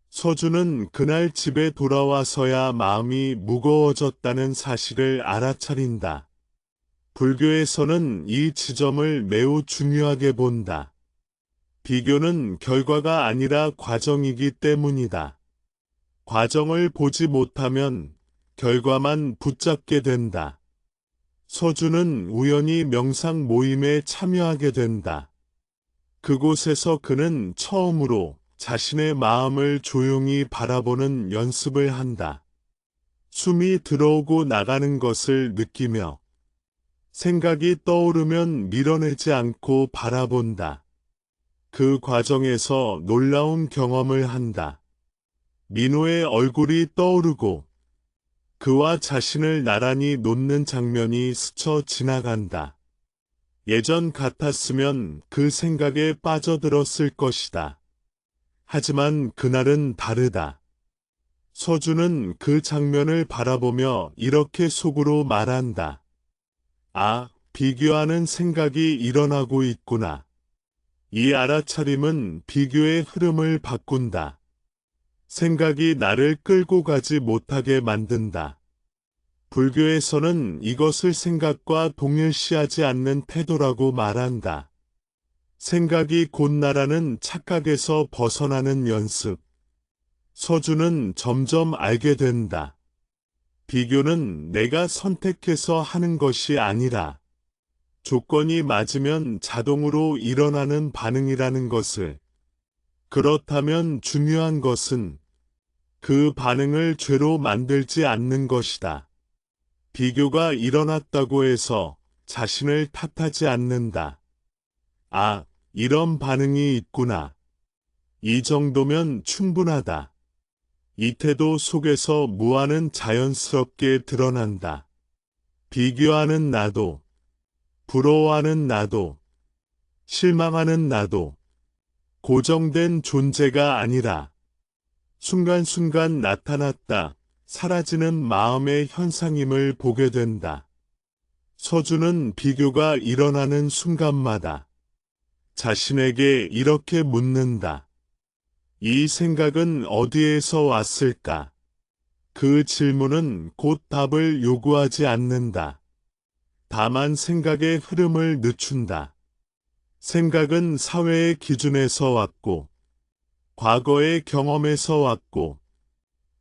서준은 그날 집에 돌아와서야 마음이 무거워졌다는 사실을 알아차린다. 불교에서는 이 지점을 매우 중요하게 본다. 비교는 결과가 아니라 과정이기 때문이다. 과정을 보지 못하면 결과만 붙잡게 된다. 서준은 우연히 명상 모임에 참여하게 된다. 그곳에서 그는 처음으로 자신의 마음을 조용히 바라보는 연습을 한다. 숨이 들어오고 나가는 것을 느끼며 생각이 떠오르면 밀어내지 않고 바라본다. 그 과정에서 놀라운 경험을 한다. 민호의 얼굴이 떠오르고 그와 자신을 나란히 놓는 장면이 스쳐 지나간다. 예전 같았으면 그 생각에 빠져들었을 것이다. 하지만 그날은 다르다. 서준은 그 장면을 바라보며 이렇게 속으로 말한다. 아, 비교하는 생각이 일어나고 있구나. 이 알아차림은 비교의 흐름을 바꾼다. 생각이 나를 끌고 가지 못하게 만든다. 불교에서는 이것을 생각과 동일시하지 않는 태도라고 말한다. 생각이 곧 나라는 착각에서 벗어나는 연습. 서준은 점점 알게 된다. 비교는 내가 선택해서 하는 것이 아니라 조건이 맞으면 자동으로 일어나는 반응이라는 것을. 그렇다면 중요한 것은 그 반응을 죄로 만들지 않는 것이다. 비교가 일어났다고 해서 자신을 탓하지 않는다. 아, 이런 반응이 있구나. 이 정도면 충분하다. 이 태도 속에서 무아는 자연스럽게 드러난다. 비교하는 나도, 부러워하는 나도, 실망하는 나도, 고정된 존재가 아니라 순간순간 나타났다, 사라지는 마음의 현상임을 보게 된다. 서준은 비교가 일어나는 순간마다 자신에게 이렇게 묻는다. 이 생각은 어디에서 왔을까? 그 질문은 곧 답을 요구하지 않는다. 다만 생각의 흐름을 늦춘다. 생각은 사회의 기준에서 왔고, 과거의 경험에서 왔고,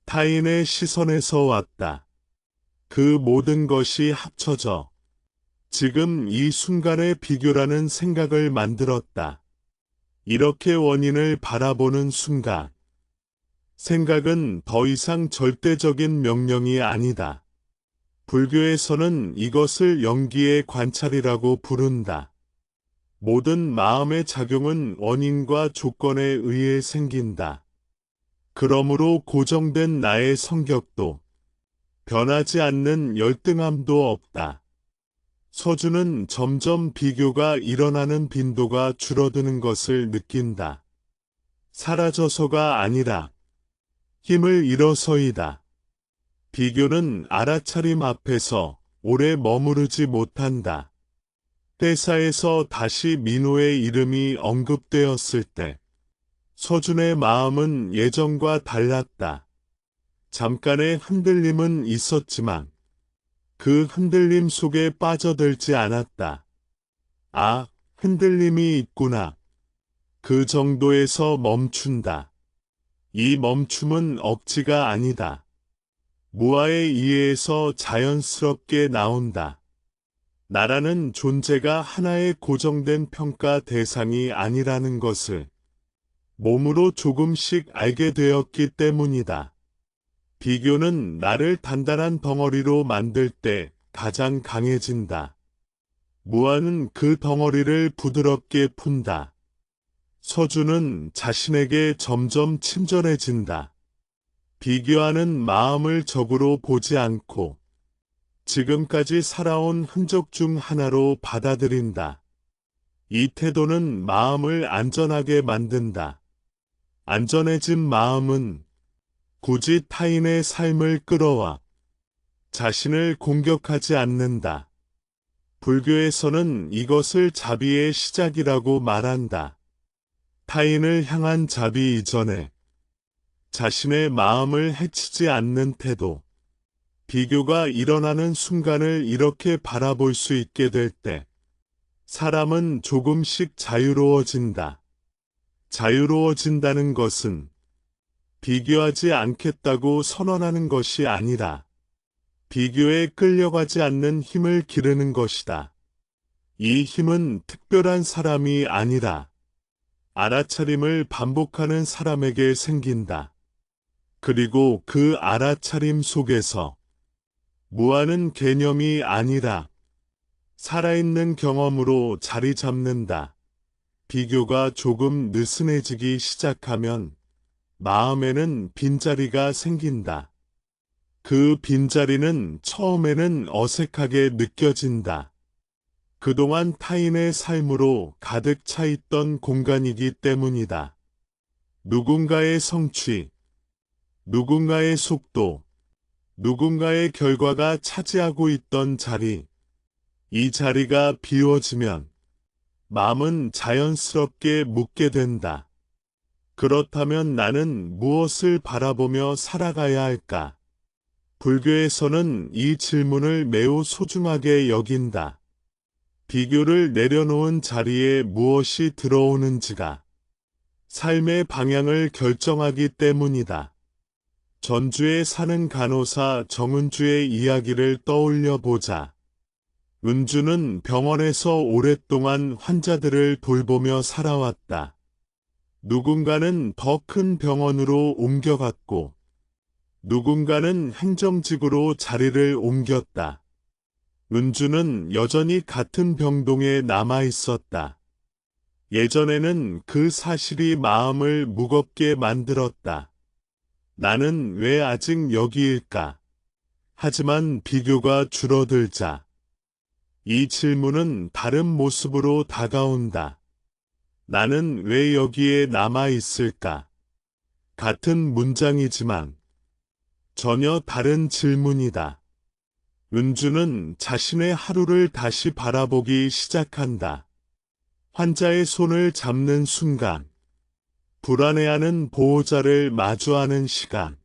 타인의 시선에서 왔다. 그 모든 것이 합쳐져 지금 이 순간의 비교라는 생각을 만들었다. 이렇게 원인을 바라보는 순간, 생각은 더 이상 절대적인 명령이 아니다. 불교에서는 이것을 영기의 관찰이라고 부른다. 모든 마음의 작용은 원인과 조건에 의해 생긴다. 그러므로 고정된 나의 성격도 변하지 않는 열등함도 없다. 서준은 점점 비교가 일어나는 빈도가 줄어드는 것을 느낀다. 사라져서가 아니라 힘을 잃어서이다. 비교는 알아차림 앞에서 오래 머무르지 못한다. 회사에서 다시 민호의 이름이 언급되었을 때 서준의 마음은 예전과 달랐다. 잠깐의 흔들림은 있었지만 그 흔들림 속에 빠져들지 않았다. 아, 흔들림이 있구나. 그 정도에서 멈춘다. 이 멈춤은 억지가 아니다. 무아의 이해에서 자연스럽게 나온다. 나라는 존재가 하나의 고정된 평가 대상이 아니라는 것을 몸으로 조금씩 알게 되었기 때문이다. 비교는 나를 단단한 덩어리로 만들 때 가장 강해진다. 무아는 그 덩어리를 부드럽게 푼다. 서준은 자신에게 점점 친절해진다. 비교하는 마음을 적으로 보지 않고 지금까지 살아온 흔적 중 하나로 받아들인다. 이 태도는 마음을 안전하게 만든다. 안전해진 마음은 굳이 타인의 삶을 끌어와 자신을 공격하지 않는다. 불교에서는 이것을 자비의 시작이라고 말한다. 타인을 향한 자비 이전에 자신의 마음을 해치지 않는 태도. 비교가 일어나는 순간을 이렇게 바라볼 수 있게 될 때, 사람은 조금씩 자유로워진다. 자유로워진다는 것은 비교하지 않겠다고 선언하는 것이 아니라 비교에 끌려가지 않는 힘을 기르는 것이다. 이 힘은 특별한 사람이 아니라 알아차림을 반복하는 사람에게 생긴다. 그리고 그 알아차림 속에서 무하는 개념이 아니라 살아있는 경험으로 자리 잡는다. 비교가 조금 느슨해지기 시작하면 마음에는 빈자리가 생긴다. 그 빈자리는 처음에는 어색하게 느껴진다. 그동안 타인의 삶으로 가득 차 있던 공간이기 때문이다. 누군가의 성취, 누군가의 속도, 누군가의 결과가 차지하고 있던 자리, 이 자리가 비워지면 마음은 자연스럽게 묻게 된다. 그렇다면 나는 무엇을 바라보며 살아가야 할까? 불교에서는 이 질문을 매우 소중하게 여긴다. 비교를 내려놓은 자리에 무엇이 들어오는지가 삶의 방향을 결정하기 때문이다. 전주에 사는 간호사 정은주의 이야기를 떠올려 보자. 은주는 병원에서 오랫동안 환자들을 돌보며 살아왔다. 누군가는 더 큰 병원으로 옮겨갔고, 누군가는 행정직으로 자리를 옮겼다. 은주는 여전히 같은 병동에 남아 있었다. 예전에는 그 사실이 마음을 무겁게 만들었다. 나는 왜 아직 여기일까? 하지만 비교가 줄어들자 이 질문은 다른 모습으로 다가온다. 나는 왜 여기에 남아 있을까? 같은 문장이지만 전혀 다른 질문이다. 은주는 자신의 하루를 다시 바라보기 시작한다. 환자의 손을 잡는 순간, 불안해하는 보호자를 마주하는 시간,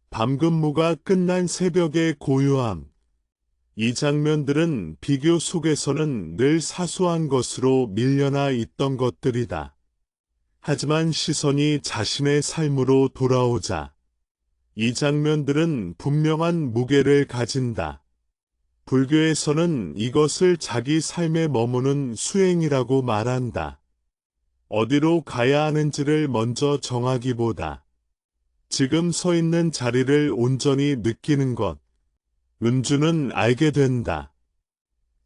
밤근무가 끝난 새벽의 고요함, 이 장면들은 비교 속에서는 늘 사소한 것으로 밀려나 있던 것들이다. 하지만 시선이 자신의 삶으로 돌아오자 이 장면들은 분명한 무게를 가진다. 불교에서는 이것을 자기 삶에 머무는 수행이라고 말한다. 어디로 가야 하는지를 먼저 정하기보다 지금 서 있는 자리를 온전히 느끼는 것, 은주는 알게 된다.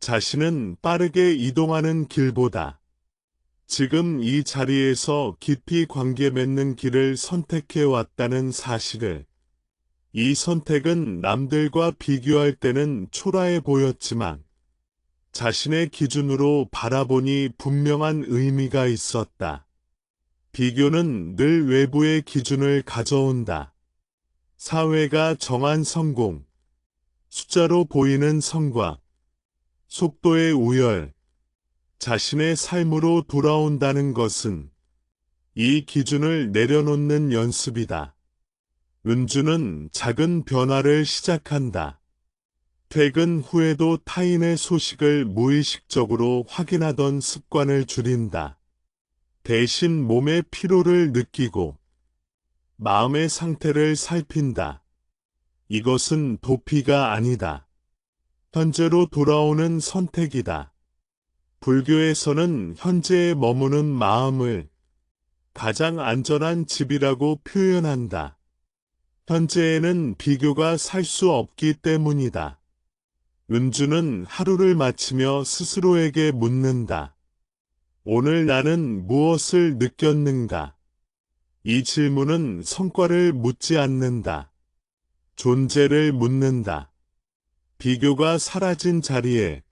자신은 빠르게 이동하는 길보다 지금 이 자리에서 깊이 관계 맺는 길을 선택해 왔다는 사실을, 이 선택은 남들과 비교할 때는 초라해 보였지만 자신의 기준으로 바라보니 분명한 의미가 있었다. 비교는 늘 외부의 기준을 가져온다. 사회가 정한 성공, 숫자로 보이는 성과, 속도의 우열, 자신의 삶으로 돌아온다는 것은 이 기준을 내려놓는 연습이다. 은주는 작은 변화를 시작한다. 퇴근 후에도 타인의 소식을 무의식적으로 확인하던 습관을 줄인다. 대신 몸의 피로를 느끼고 마음의 상태를 살핀다. 이것은 도피가 아니다. 현재로 돌아오는 선택이다. 불교에서는 현재에 머무는 마음을 가장 안전한 집이라고 표현한다. 현재에는 비교가 살 수 없기 때문이다. 은주는 하루를 마치며 스스로에게 묻는다. 오늘 나는 무엇을 느꼈는가? 이 질문은 성과를 묻지 않는다. 존재를 묻는다. 비교가 사라진 자리에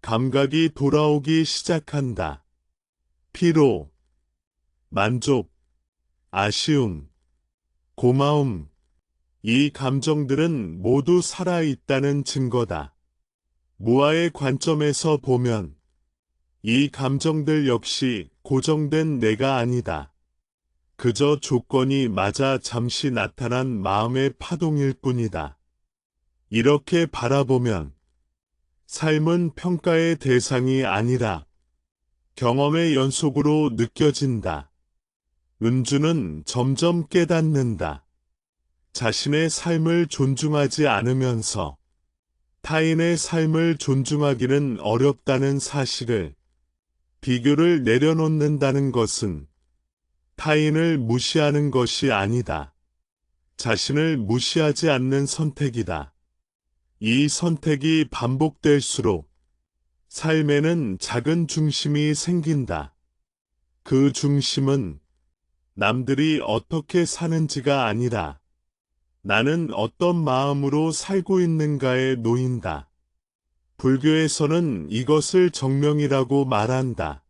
감각이 돌아오기 시작한다. 피로, 만족, 아쉬움, 고마움, 이 감정들은 모두 살아있다는 증거다. 무아의 관점에서 보면 이 감정들 역시 고정된 내가 아니다. 그저 조건이 맞아 잠시 나타난 마음의 파동일 뿐이다. 이렇게 바라보면 삶은 평가의 대상이 아니라 경험의 연속으로 느껴진다. 은주는 점점 깨닫는다. 자신의 삶을 존중하지 않으면서 타인의 삶을 존중하기는 어렵다는 사실을, 비교를 내려놓는다는 것은 타인을 무시하는 것이 아니다. 자신을 무시하지 않는 선택이다. 이 선택이 반복될수록 삶에는 작은 중심이 생긴다. 그 중심은 남들이 어떻게 사는지가 아니라 나는 어떤 마음으로 살고 있는가에 놓인다. 불교에서는 이것을 정명이라고 말한다.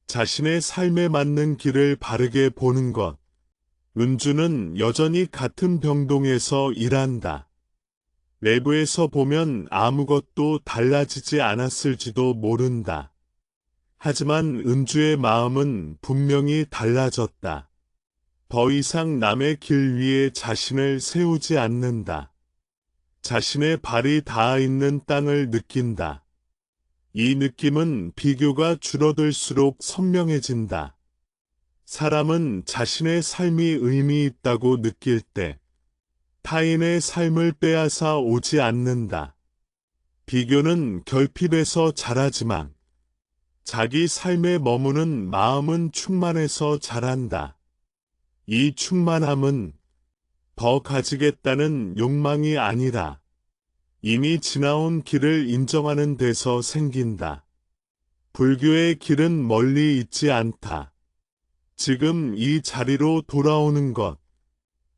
자신의 삶에 맞는 길을 바르게 보는 것. 은주는 여전히 같은 병동에서 일한다. 외부에서 보면 아무것도 달라지지 않았을지도 모른다. 하지만 은주의 마음은 분명히 달라졌다. 더 이상 남의 길 위에 자신을 세우지 않는다. 자신의 발이 닿아 있는 땅을 느낀다. 이 느낌은 비교가 줄어들수록 선명해진다. 사람은 자신의 삶이 의미 있다고 느낄 때 타인의 삶을 빼앗아 오지 않는다. 비교는 결핍에서 자라지만 자기 삶에 머무는 마음은 충만해서 자란다. 이 충만함은 더 가지겠다는 욕망이 아니라 이미 지나온 길을 인정하는 데서 생긴다. 불교의 길은 멀리 있지 않다. 지금 이 자리로 돌아오는 것.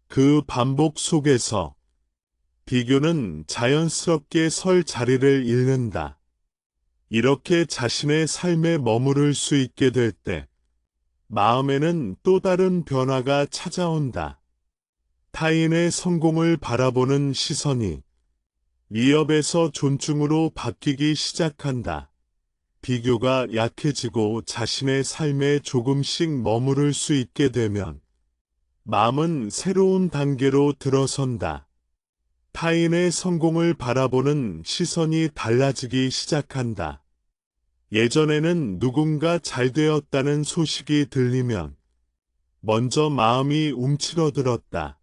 그 반복 속에서 비교는 자연스럽게 설 자리를 잃는다. 이렇게 자신의 삶에 머무를 수 있게 될 때 마음에는 또 다른 변화가 찾아온다. 타인의 성공을 바라보는 시선이 위협에서 존중으로 바뀌기 시작한다. 비교가 약해지고 자신의 삶에 조금씩 머무를 수 있게 되면 마음은 새로운 단계로 들어선다. 타인의 성공을 바라보는 시선이 달라지기 시작한다. 예전에는 누군가 잘 되었다는 소식이 들리면 먼저 마음이 움츠러들었다.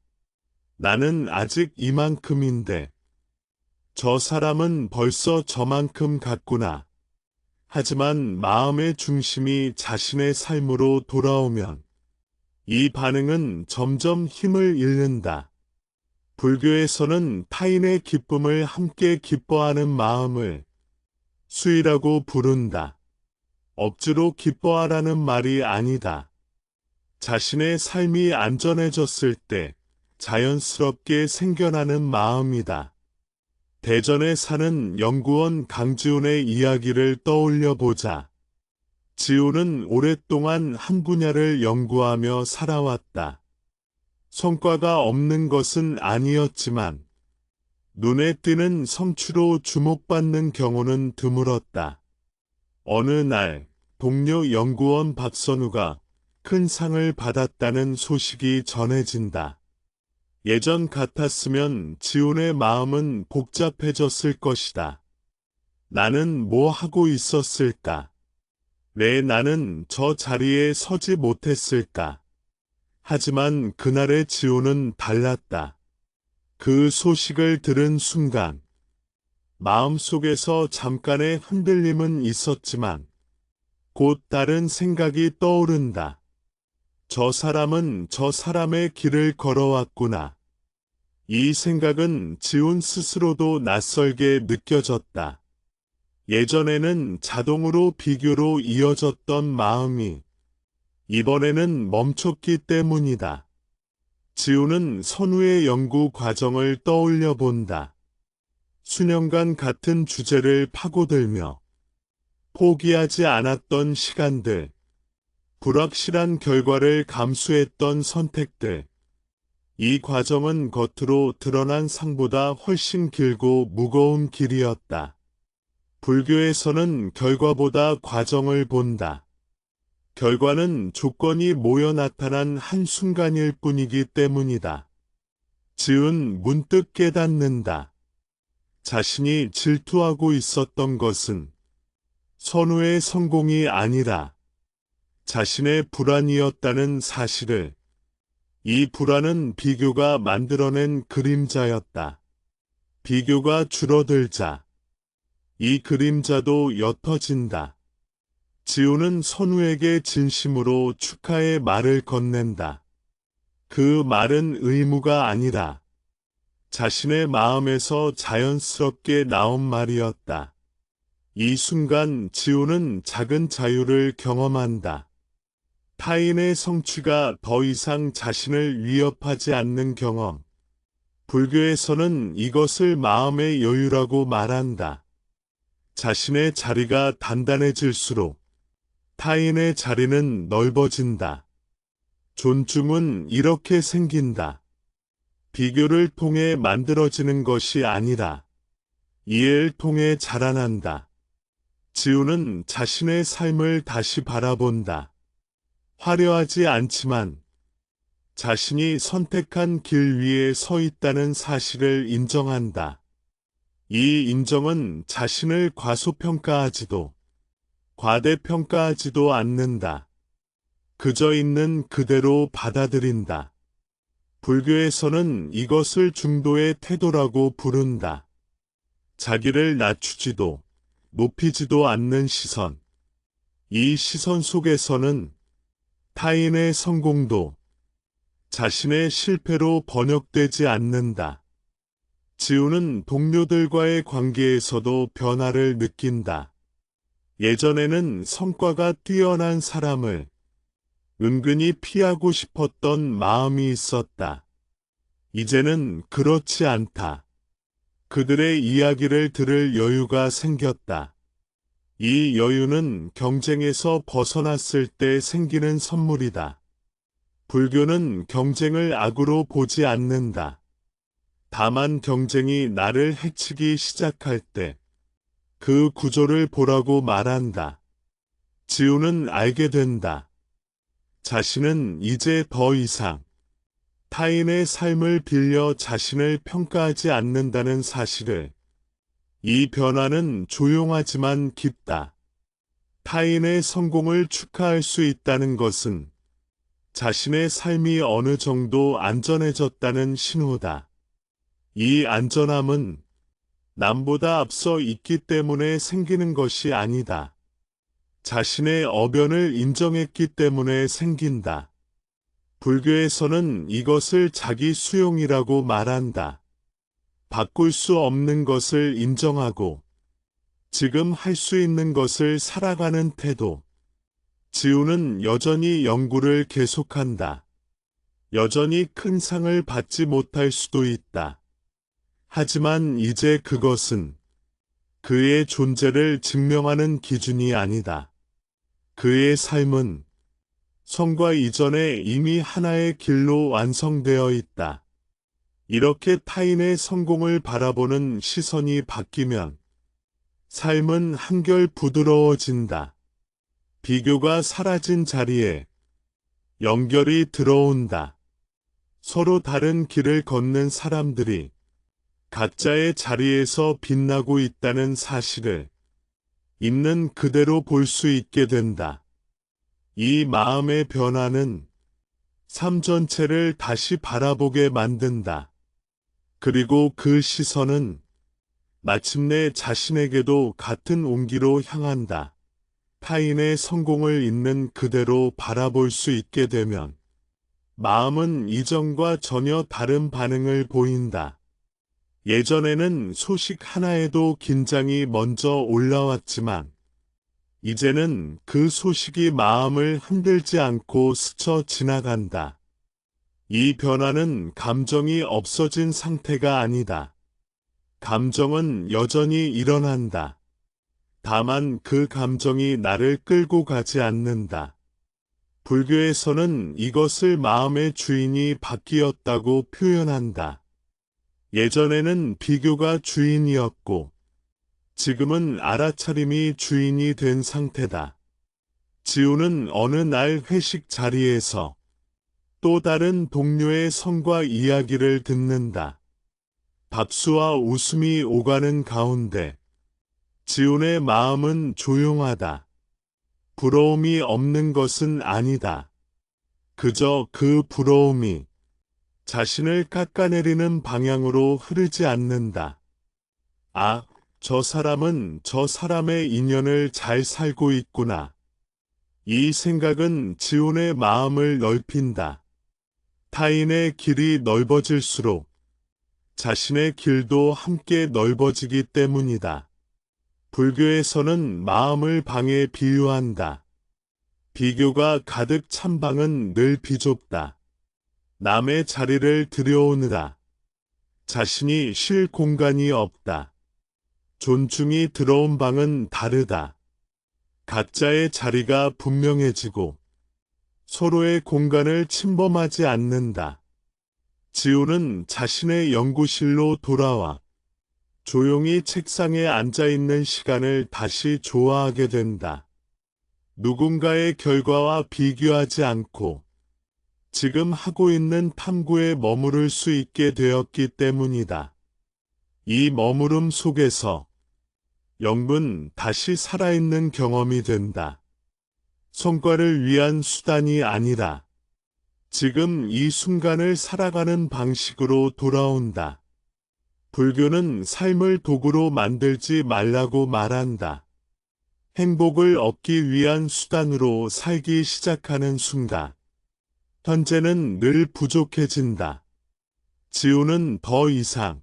나는 아직 이만큼인데 저 사람은 벌써 저만큼 갔구나. 하지만 마음의 중심이 자신의 삶으로 돌아오면 이 반응은 점점 힘을 잃는다. 불교에서는 타인의 기쁨을 함께 기뻐하는 마음을 수이라고 부른다. 억지로 기뻐하라는 말이 아니다. 자신의 삶이 안전해졌을 때 자연스럽게 생겨나는 마음이다. 대전에 사는 연구원 강지훈의 이야기를 떠올려 보자. 지훈은 오랫동안 한 분야를 연구하며 살아왔다. 성과가 없는 것은 아니었지만 눈에 띄는 성취로 주목받는 경우는 드물었다. 어느 날 동료 연구원 박선우가 큰 상을 받았다는 소식이 전해진다. 예전 같았으면 지훈의 마음은 복잡해졌을 것이다. 나는 뭐 하고 있었을까? 왜 나는 저 자리에 서지 못했을까? 하지만 그날의 지훈은 달랐다. 그 소식을 들은 순간 마음속에서 잠깐의 흔들림은 있었지만 곧 다른 생각이 떠오른다. 저 사람은 저 사람의 길을 걸어왔구나. 이 생각은 지훈 스스로도 낯설게 느껴졌다. 예전에는 자동으로 비교로 이어졌던 마음이 이번에는 멈췄기 때문이다. 지훈은 선우의 연구 과정을 떠올려 본다. 수년간 같은 주제를 파고들며 포기하지 않았던 시간들, 불확실한 결과를 감수했던 선택들. 이 과정은 겉으로 드러난 상보다 훨씬 길고 무거운 길이었다. 불교에서는 결과보다 과정을 본다. 결과는 조건이 모여 나타난 한순간일 뿐이기 때문이다. 지훈 문득 깨닫는다. 자신이 질투하고 있었던 것은 선우의 성공이 아니라 자신의 불안이었다는 사실을, 이 불안은 비교가 만들어낸 그림자였다. 비교가 줄어들자 이 그림자도 옅어진다. 지우는 선우에게 진심으로 축하의 말을 건넨다. 그 말은 의무가 아니라 자신의 마음에서 자연스럽게 나온 말이었다. 이 순간 지우는 작은 자유를 경험한다. 타인의 성취가 더 이상 자신을 위협하지 않는 경험. 불교에서는 이것을 마음의 여유라고 말한다. 자신의 자리가 단단해질수록 타인의 자리는 넓어진다. 존중은 이렇게 생긴다. 비교를 통해 만들어지는 것이 아니라 이해를 통해 자라난다. 지우는 자신의 삶을 다시 바라본다. 화려하지 않지만 자신이 선택한 길 위에 서 있다는 사실을 인정한다. 이 인정은 자신을 과소평가하지도 과대평가하지도 않는다. 그저 있는 그대로 받아들인다. 불교에서는 이것을 중도의 태도라고 부른다. 자기를 낮추지도 높이지도 않는 시선. 이 시선 속에서는 타인의 성공도 자신의 실패로 번역되지 않는다. 지우는 동료들과의 관계에서도 변화를 느낀다. 예전에는 성과가 뛰어난 사람을 은근히 피하고 싶었던 마음이 있었다. 이제는 그렇지 않다. 그들의 이야기를 들을 여유가 생겼다. 이 여유는 경쟁에서 벗어났을 때 생기는 선물이다. 불교는 경쟁을 악으로 보지 않는다. 다만 경쟁이 나를 해치기 시작할 때 그 구조를 보라고 말한다. 지우는 알게 된다. 자신은 이제 더 이상 타인의 삶을 빌려 자신을 평가하지 않는다는 사실을. 이 변화는 조용하지만 깊다. 타인의 성공을 축하할 수 있다는 것은 자신의 삶이 어느 정도 안전해졌다는 신호다. 이 안전함은 남보다 앞서 있기 때문에 생기는 것이 아니다. 자신의 어변을 인정했기 때문에 생긴다. 불교에서는 이것을 자기 수용이라고 말한다. 바꿀 수 없는 것을 인정하고 지금 할 수 있는 것을 살아가는 태도. 지우는 여전히 연구를 계속한다. 여전히 큰 상을 받지 못할 수도 있다. 하지만 이제 그것은 그의 존재를 증명하는 기준이 아니다. 그의 삶은 성과 이전에 이미 하나의 길로 완성되어 있다. 이렇게 타인의 성공을 바라보는 시선이 바뀌면 삶은 한결 부드러워진다. 비교가 사라진 자리에 연결이 들어온다. 서로 다른 길을 걷는 사람들이 각자의 자리에서 빛나고 있다는 사실을 있는 그대로 볼 수 있게 된다. 이 마음의 변화는 삶 전체를 다시 바라보게 만든다. 그리고 그 시선은 마침내 자신에게도 같은 온기로 향한다. 타인의 성공을 있는 그대로 바라볼 수 있게 되면 마음은 이전과 전혀 다른 반응을 보인다. 예전에는 소식 하나에도 긴장이 먼저 올라왔지만 이제는 그 소식이 마음을 흔들지 않고 스쳐 지나간다. 이 변화는 감정이 없어진 상태가 아니다. 감정은 여전히 일어난다. 다만 그 감정이 나를 끌고 가지 않는다. 불교에서는 이것을 마음의 주인이 바뀌었다고 표현한다. 예전에는 비교가 주인이었고 지금은 알아차림이 주인이 된 상태다. 지우는 어느 날 회식 자리에서 또 다른 동료의 성과 이야기를 듣는다. 박수와 웃음이 오가는 가운데 지훈의 마음은 조용하다. 부러움이 없는 것은 아니다. 그저 그 부러움이 자신을 깎아내리는 방향으로 흐르지 않는다. 아, 저 사람은 저 사람의 인연을 잘 살고 있구나. 이 생각은 지훈의 마음을 넓힌다. 타인의 길이 넓어질수록 자신의 길도 함께 넓어지기 때문이다. 불교에서는 마음을 방에 비유한다. 비교가 가득 찬 방은 늘 비좁다. 남의 자리를 들여오느라 자신이 쉴 공간이 없다. 존중이 들어온 방은 다르다. 각자의 자리가 분명해지고 서로의 공간을 침범하지 않는다. 지훈은 자신의 연구실로 돌아와 조용히 책상에 앉아있는 시간을 다시 좋아하게 된다. 누군가의 결과와 비교하지 않고 지금 하고 있는 탐구에 머무를 수 있게 되었기 때문이다. 이 머무름 속에서 영은 다시 살아있는 경험이 된다. 성과를 위한 수단이 아니라 지금 이 순간을 살아가는 방식으로 돌아온다. 불교는 삶을 도구로 만들지 말라고 말한다. 행복을 얻기 위한 수단으로 살기 시작하는 순간, 현재는 늘 부족해진다. 지훈은 더 이상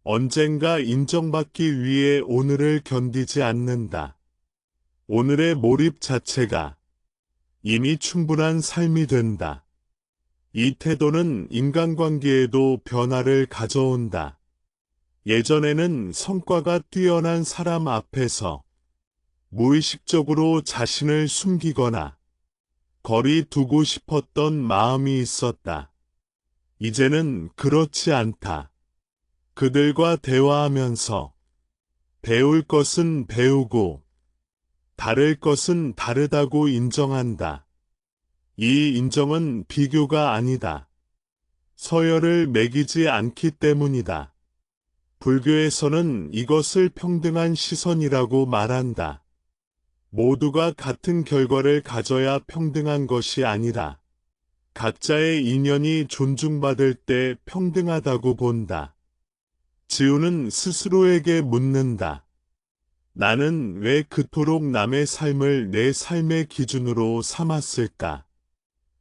언젠가 인정받기 위해 오늘을 견디지 않는다. 오늘의 몰입 자체가 이미 충분한 삶이 된다. 이 태도는 인간관계에도 변화를 가져온다. 예전에는 성과가 뛰어난 사람 앞에서 무의식적으로 자신을 숨기거나 거리 두고 싶었던 마음이 있었다. 이제는 그렇지 않다. 그들과 대화하면서 배울 것은 배우고 다를 것은 다르다고 인정한다. 이 인정은 비교가 아니다. 서열을 매기지 않기 때문이다. 불교에서는 이것을 평등한 시선이라고 말한다. 모두가 같은 결과를 가져야 평등한 것이 아니라 각자의 인연이 존중받을 때 평등하다고 본다. 지훈은 스스로에게 묻는다. 나는 왜 그토록 남의 삶을 내 삶의 기준으로 삼았을까?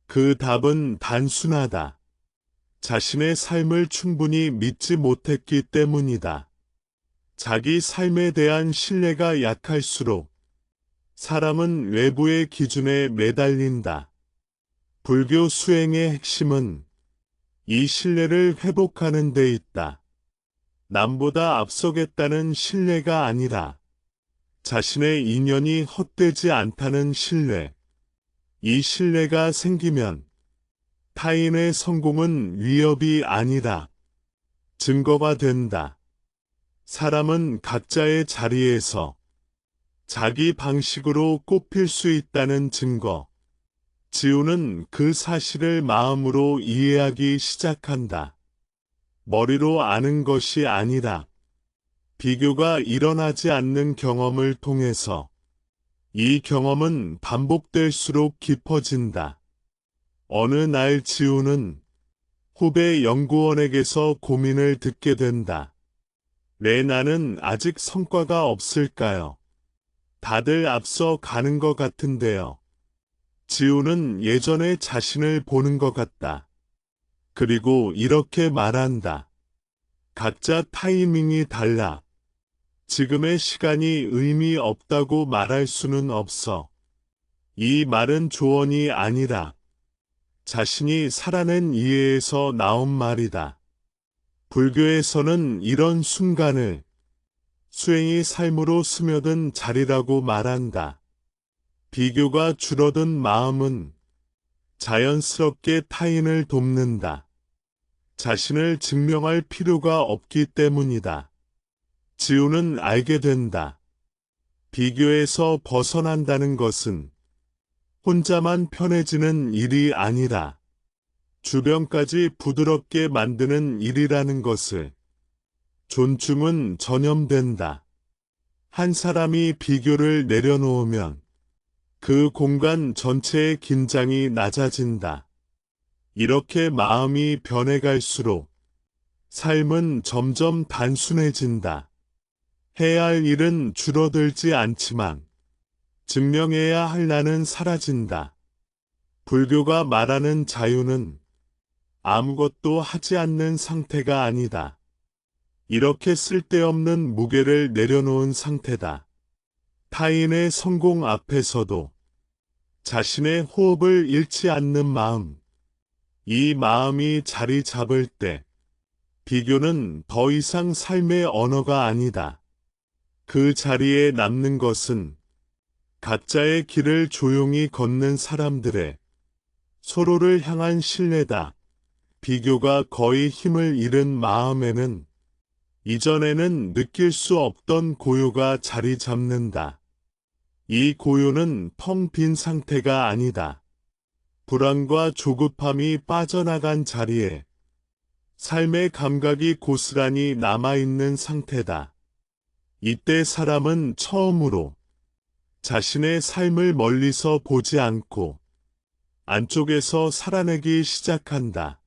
그 답은 단순하다. 자신의 삶을 충분히 믿지 못했기 때문이다. 자기 삶에 대한 신뢰가 약할수록 사람은 외부의 기준에 매달린다. 불교 수행의 핵심은 이 신뢰를 회복하는 데 있다. 남보다 앞서겠다는 신뢰가 아니라 자신의 인연이 헛되지 않다는 신뢰. 이 신뢰가 생기면 타인의 성공은 위협이 아니라 증거가 된다. 사람은 각자의 자리에서 자기 방식으로 꼽힐 수 있다는 증거. 지훈은 그 사실을 마음으로 이해하기 시작한다. 머리로 아는 것이 아니라 비교가 일어나지 않는 경험을 통해서 이 경험은 반복될수록 깊어진다. 어느 날 지훈은 후배 연구원에게서 고민을 듣게 된다. 왜 나는 아직 성과가 없을까요? 다들 앞서 가는 것 같은데요. 지훈은 예전에 자신을 보는 것 같다. 그리고 이렇게 말한다. 각자 타이밍이 달라. 지금의 시간이 의미 없다고 말할 수는 없어. 이 말은 조언이 아니라 자신이 살아낸 이해에서 나온 말이다. 불교에서는 이런 순간을 수행이 삶으로 스며든 자리라고 말한다. 비교가 줄어든 마음은 자연스럽게 타인을 돕는다. 자신을 증명할 필요가 없기 때문이다. 지훈은 알게 된다. 비교에서 벗어난다는 것은 혼자만 편해지는 일이 아니라 주변까지 부드럽게 만드는 일이라는 것을 존중은 전염된다. 한 사람이 비교를 내려놓으면 그 공간 전체의 긴장이 낮아진다. 이렇게 마음이 변해갈수록 삶은 점점 단순해진다. 해야 할 일은 줄어들지 않지만 증명해야 할 나는 사라진다. 불교가 말하는 자유는 아무것도 하지 않는 상태가 아니다. 이렇게 쓸데없는 무게를 내려놓은 상태다. 타인의 성공 앞에서도 자신의 호흡을 잃지 않는 마음, 이 마음이 자리 잡을 때 비교는 더 이상 삶의 언어가 아니다. 그 자리에 남는 것은 각자의 길을 조용히 걷는 사람들의 서로를 향한 신뢰다. 비교가 거의 힘을 잃은 마음에는 이전에는 느낄 수 없던 고요가 자리 잡는다. 이 고요는 텅 빈 상태가 아니다. 불안과 조급함이 빠져나간 자리에 삶의 감각이 고스란히 남아있는 상태다. 이때 사람은 처음으로 자신의 삶을 멀리서 보지 않고 안쪽에서 살아내기 시작한다.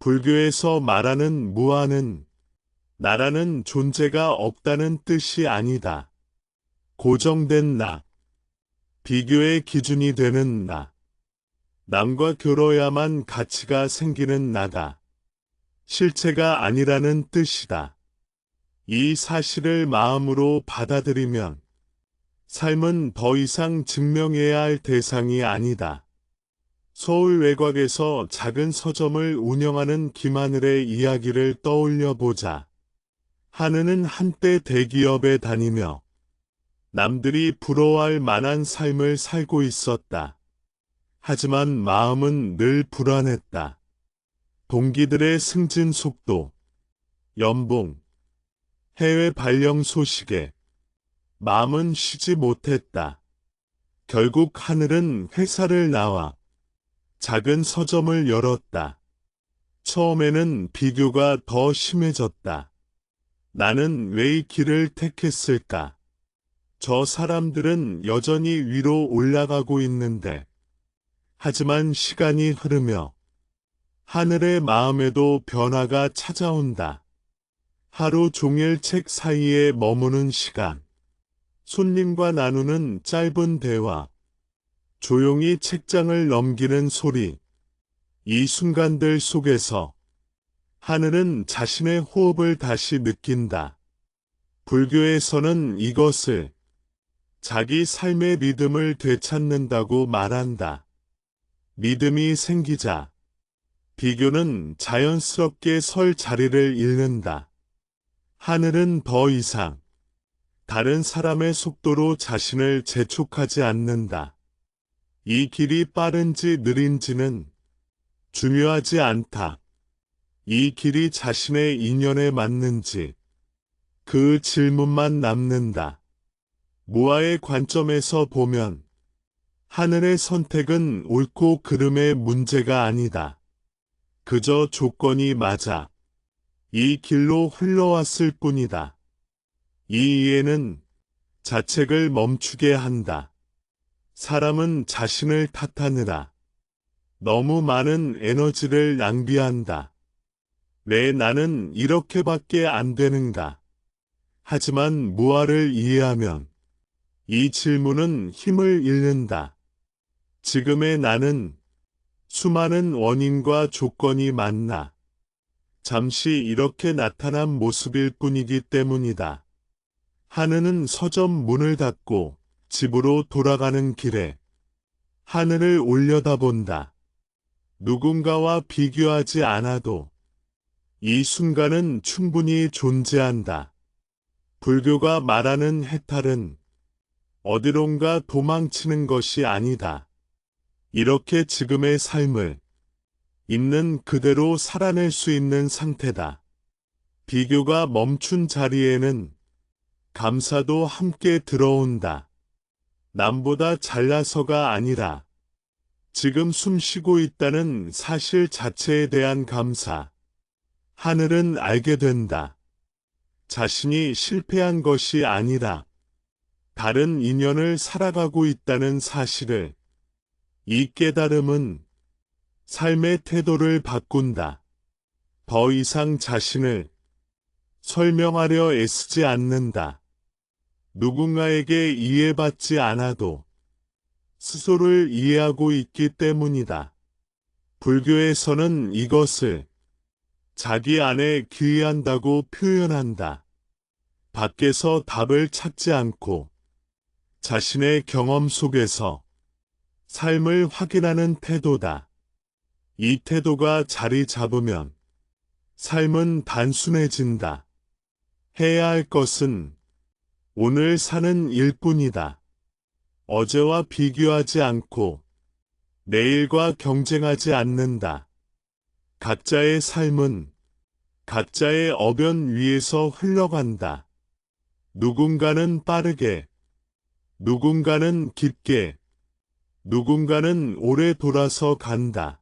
불교에서 말하는 무아는 나라는 존재가 없다는 뜻이 아니다. 고정된 나, 비교의 기준이 되는 나, 남과 겨뤄야만 가치가 생기는 나다. 실체가 아니라는 뜻이다. 이 사실을 마음으로 받아들이면 삶은 더 이상 증명해야 할 대상이 아니다. 서울 외곽에서 작은 서점을 운영하는 김하늘의 이야기를 떠올려 보자. 하늘은 한때 대기업에 다니며 남들이 부러워할 만한 삶을 살고 있었다. 하지만 마음은 늘 불안했다. 동기들의 승진 속도, 연봉, 해외 발령 소식에 마음은 쉬지 못했다. 결국 하늘은 회사를 나와 작은 서점을 열었다. 처음에는 비교가 더 심해졌다. 나는 왜 이 길을 택했을까? 저 사람들은 여전히 위로 올라가고 있는데. 하지만 시간이 흐르며 하늘의 마음에도 변화가 찾아온다. 하루 종일 책 사이에 머무는 시간, 손님과 나누는 짧은 대화, 조용히 책장을 넘기는 소리, 이 순간들 속에서 하늘은 자신의 호흡을 다시 느낀다. 불교에서는 이것을 자기 삶의 리듬을 되찾는다고 말한다. 믿음이 생기자 비교는 자연스럽게 설 자리를 잃는다. 하늘은 더 이상 다른 사람의 속도로 자신을 재촉하지 않는다. 이 길이 빠른지 느린지는 중요하지 않다. 이 길이 자신의 인연에 맞는지 그 질문만 남는다. 무아의 관점에서 보면 하늘의 선택은 옳고 그름의 문제가 아니다. 그저 조건이 맞아 이 길로 흘러왔을 뿐이다. 이 이해는 자책을 멈추게 한다. 사람은 자신을 탓하느라 너무 많은 에너지를 낭비한다. 왜 나는 이렇게밖에 안 되는가? 하지만 무아를 이해하면 이 질문은 힘을 잃는다. 지금의 나는 수많은 원인과 조건이 만나 잠시 이렇게 나타난 모습일 뿐이기 때문이다. 하늘은 서점 문을 닫고 집으로 돌아가는 길에 하늘을 올려다본다. 누군가와 비교하지 않아도 이 순간은 충분히 존재한다. 불교가 말하는 해탈은 어디론가 도망치는 것이 아니다. 이렇게 지금의 삶을 있는 그대로 살아낼 수 있는 상태다. 비교가 멈춘 자리에는 감사도 함께 들어온다. 남보다 잘나서가 아니라 지금 숨 쉬고 있다는 사실 자체에 대한 감사. 하늘은 알게 된다. 자신이 실패한 것이 아니라 다른 인연을 살아가고 있다는 사실을, 이 깨달음은 삶의 태도를 바꾼다. 더 이상 자신을 설명하려 애쓰지 않는다. 누군가에게 이해받지 않아도 스스로를 이해하고 있기 때문이다. 불교에서는 이것을 자기 안에 기의한다고 표현한다. 밖에서 답을 찾지 않고 자신의 경험 속에서 삶을 확인하는 태도다. 이 태도가 자리 잡으면 삶은 단순해진다. 해야 할 것은 오늘 사는 일뿐이다. 어제와 비교하지 않고 내일과 경쟁하지 않는다. 각자의 삶은 각자의 어변 위에서 흘러간다. 누군가는 빠르게, 누군가는 깊게, 누군가는 오래 돌아서 간다.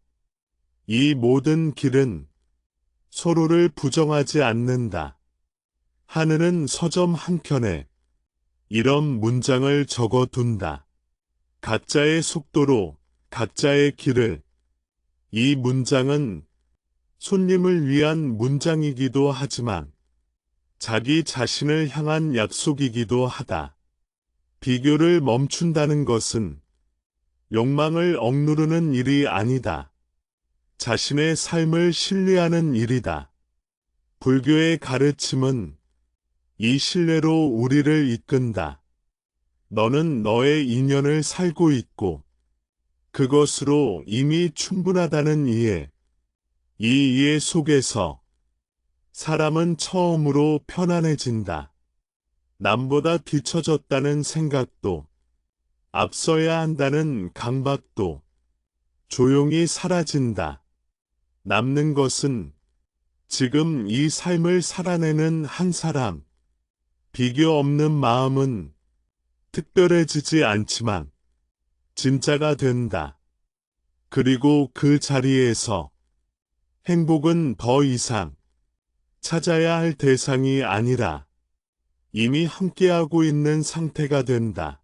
이 모든 길은 서로를 부정하지 않는다. 하늘은 서점 한켠에 이런 문장을 적어둔다. 각자의 속도로 각자의 길을. 이 문장은 손님을 위한 문장이기도 하지만 자기 자신을 향한 약속이기도 하다. 비교를 멈춘다는 것은 욕망을 억누르는 일이 아니다. 자신의 삶을 신뢰하는 일이다. 불교의 가르침은 이 신뢰로 우리를 이끈다. 너는 너의 인연을 살고 있고 그것으로 이미 충분하다는 이해. 이 이해 속에서 사람은 처음으로 편안해진다. 남보다 뒤처졌다는 생각도, 앞서야 한다는 강박도 조용히 사라진다. 남는 것은 지금 이 삶을 살아내는 한 사람. 비교 없는 마음은 특별해지지 않지만 진짜가 된다. 그리고 그 자리에서 행복은 더 이상 찾아야 할 대상이 아니라 이미 함께하고 있는 상태가 된다.